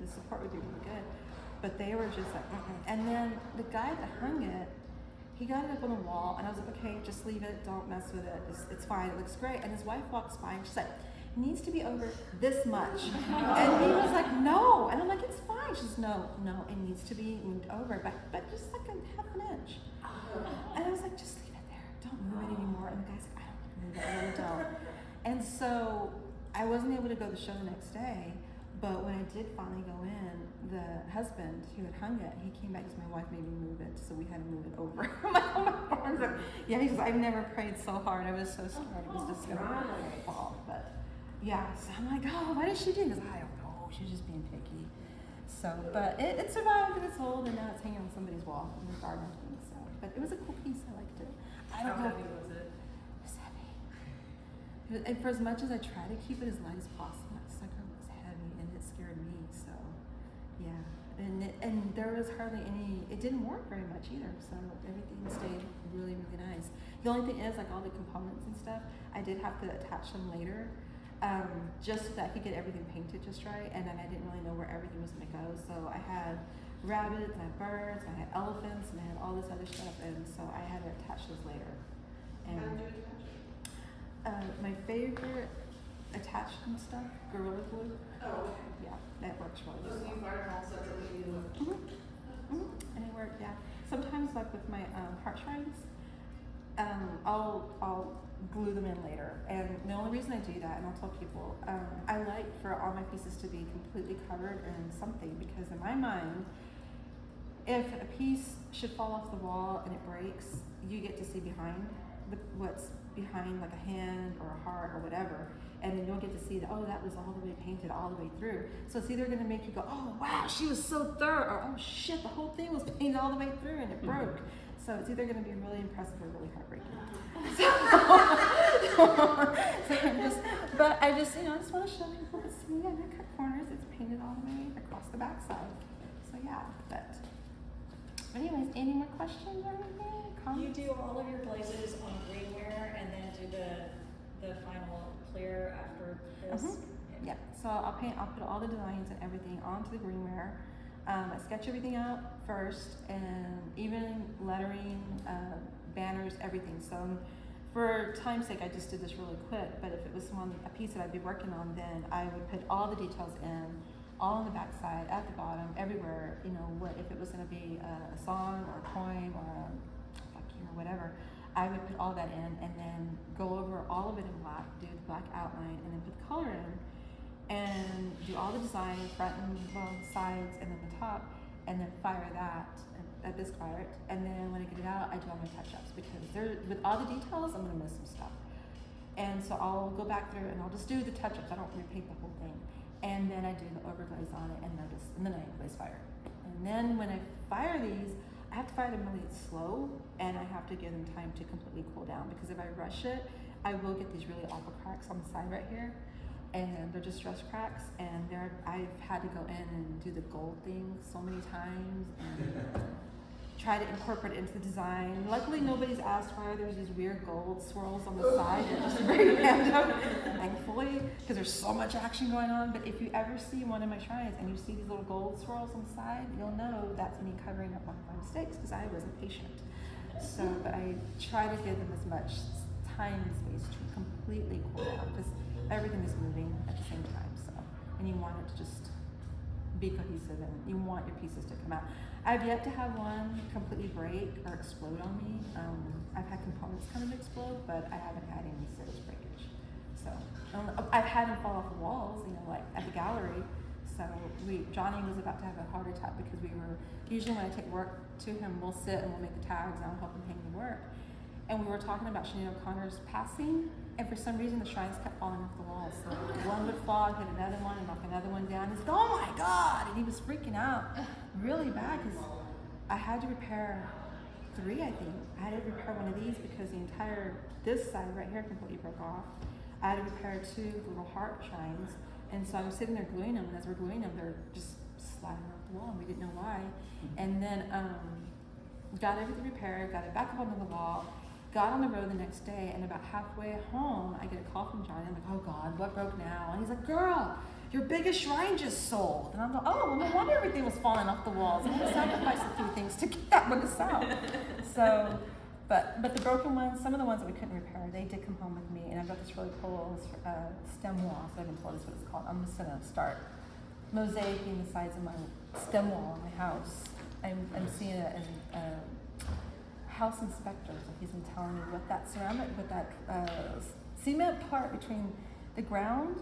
the support would be really good. But they were just like, And then the guy that hung it, he got it up on the wall, and I was like, okay, just leave it, don't mess with it. It's fine, it looks great. And his wife walks by, and she's like, it needs to be over this much. And he was like, no. And I'm like, it's fine. She says, no, it needs to be moved over, but just like a half an inch. And I was like, just leave it there. Don't move it anymore. And the guy's like, I really don't. And so I wasn't able to go to the show the next day, but when I did finally go in, the husband who had hung it, he came back because my wife made me move it, so we had to move it over. Yeah, he goes, I've never prayed so hard. I was so scared it was just going to fall. But yeah, so I'm like, oh, why did she do this? I don't know. She was just being picky. So, but it survived, and it's old, and now it's hanging on somebody's wall in the garden. So, but it was a cool piece. I liked it. I don't know. How heavy was it? It's heavy. And for as much as I try to keep it as light as possible, it's like it was heavy, and it scared me. So, yeah. And there was hardly any. It didn't work very much either. So everything stayed really, really nice. The only thing is, like all the components and stuff, I did have to attach them later. Just so that I could get everything painted just right, and then I didn't really know where everything was going to go. So I had rabbits, and I had birds, and I had elephants, and I had all this other stuff, and so I had to attach those later. And How did you attach it? my favorite attachment stuff, Gorilla Glue. Oh, okay. Yeah, that works really So well. you fired all separately? Mm-hmm. And it worked, yeah. Sometimes, like with my heart shrines, I'll glue them in later. And the only reason I do that, and I'll tell people, I like for all my pieces to be completely covered in something, because in my mind, if a piece should fall off the wall and it breaks, you get to see behind what's behind, like a hand or a heart or whatever, and then you'll get to see that, oh, that was all the way painted all the way through. So it's either going to make you go, oh wow, she was so thorough, or oh shit, the whole thing was painted all the way through and it broke. So it's either going to be really impressive or really heartbreaking. But I just want to show people to see, yeah, I cut corners. It's painted all the way across the backside. So yeah, but anyways, any more questions or anything? Comments? You do all of your glazes on greenware and then do the final clear after this? Yeah, so I'll put all the designs and everything onto the greenware. I sketch everything out first, and even lettering, banners, everything. So for time's sake, I just did this really quick, but if it was a piece that I'd be working on, then I would put all the details in, all on the back side, at the bottom, everywhere, what if it was going to be a song or a poem or a or whatever, I would put all that in and then go over all of it in black, do the black outline, and then put the color in, and do all the design, front and sides, and then the top, and then fire that, and bisque fire it, and then when I get it out, I do all my touch-ups, because with all the details, I'm going to miss some stuff. And so I'll go back through and I'll just do the touch-ups. I don't repaint the whole thing. And then I do the overglaze on it, and then I glaze fire. And then when I fire these, I have to fire them really slow, and I have to give them time to completely cool down, because if I rush it, I will get these really awful cracks on the side right here, and they're just rust cracks, and I've had to go in and do the gold thing so many times and try to incorporate it into the design. Luckily, nobody's asked why there's these weird gold swirls on the side. They're just very random, thankfully, because there's so much action going on. But if you ever see one of my shrines and you see these little gold swirls on the side, you'll know that's me covering up one of my mistakes, because I wasn't patient. So, but I try to give them as much time and space to completely cool down, because everything is moving at the same time. So, and you want it to just be cohesive, and you want your pieces to come out. I've yet to have one completely break or explode on me. I've had components kind of explode, but I haven't had any serious breakage. So I've had them fall off the walls, like at the gallery. So Johnny was about to have a heart attack, because usually when I take work to him, we'll sit and we'll make the tags and I'll help him hang the work. And we were talking about Sinead O'Connor's passing, and for some reason the shrines kept falling off the walls. So one would fall, hit another one, and knock another one down. He's like, oh my God! And he was freaking out really bad, because I had to repair 3, I think. I had to repair one of these because this side right here completely broke off. I had to repair 2 little heart shrines, and so I'm sitting there gluing them, and as we're gluing them, they're just sliding off the wall, and we didn't know why. And then got everything repaired, got it back up onto the wall, got on the road the next day, and about halfway home, I get a call from Johnny. I'm like, oh God, what broke now? And he's like, girl, your biggest shrine just sold. And I'm like, oh, well, no wonder everything was falling off the walls. I had to sacrifice a few things to get that one to sell. So, but the broken ones, some of the ones that we couldn't repair, they did come home with me, and I've got this really cool stem wall. So I've been told this what it's called. I'm just gonna start mosaicing the sides of my stem wall in my house. I'm seeing it as house inspector, so he's been telling me what that ceramic, what that cement part between the ground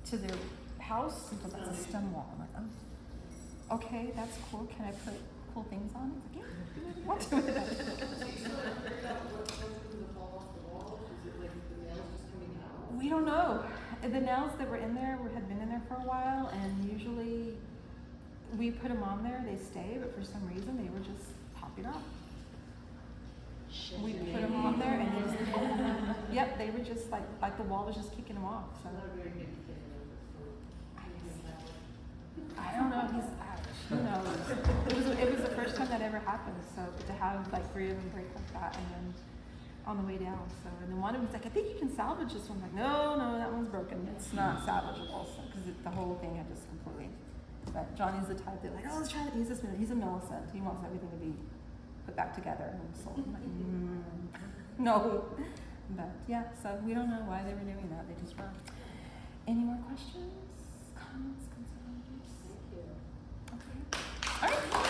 to the house, because that's a stem wall. I'm like, oh, okay, that's cool. Can I put cool things on it? Like, yeah, what do with it? We don't know. The nails that were in there had been in there for a while, and usually we put them on there, they stay, but for some reason they were just popping off. We put them on there, and yep, they were just like the wall was just kicking them off. So I don't know. Who knows? It was the first time that ever happened. So to have 3 of them break like that, and then on the way down. So and then one of them's like, I think you can salvage this one. I'm like, no, that one's broken. It's not salvageable. So because the whole thing had just completely. But Johnny's the type that oh, let's try it. He's a Millicent. He wants everything to be put back together and sold. I'm like, no. But yeah, so we don't know why they were doing that. They just were. Any more questions? Comments? Concerns? Thank you. Okay. All right.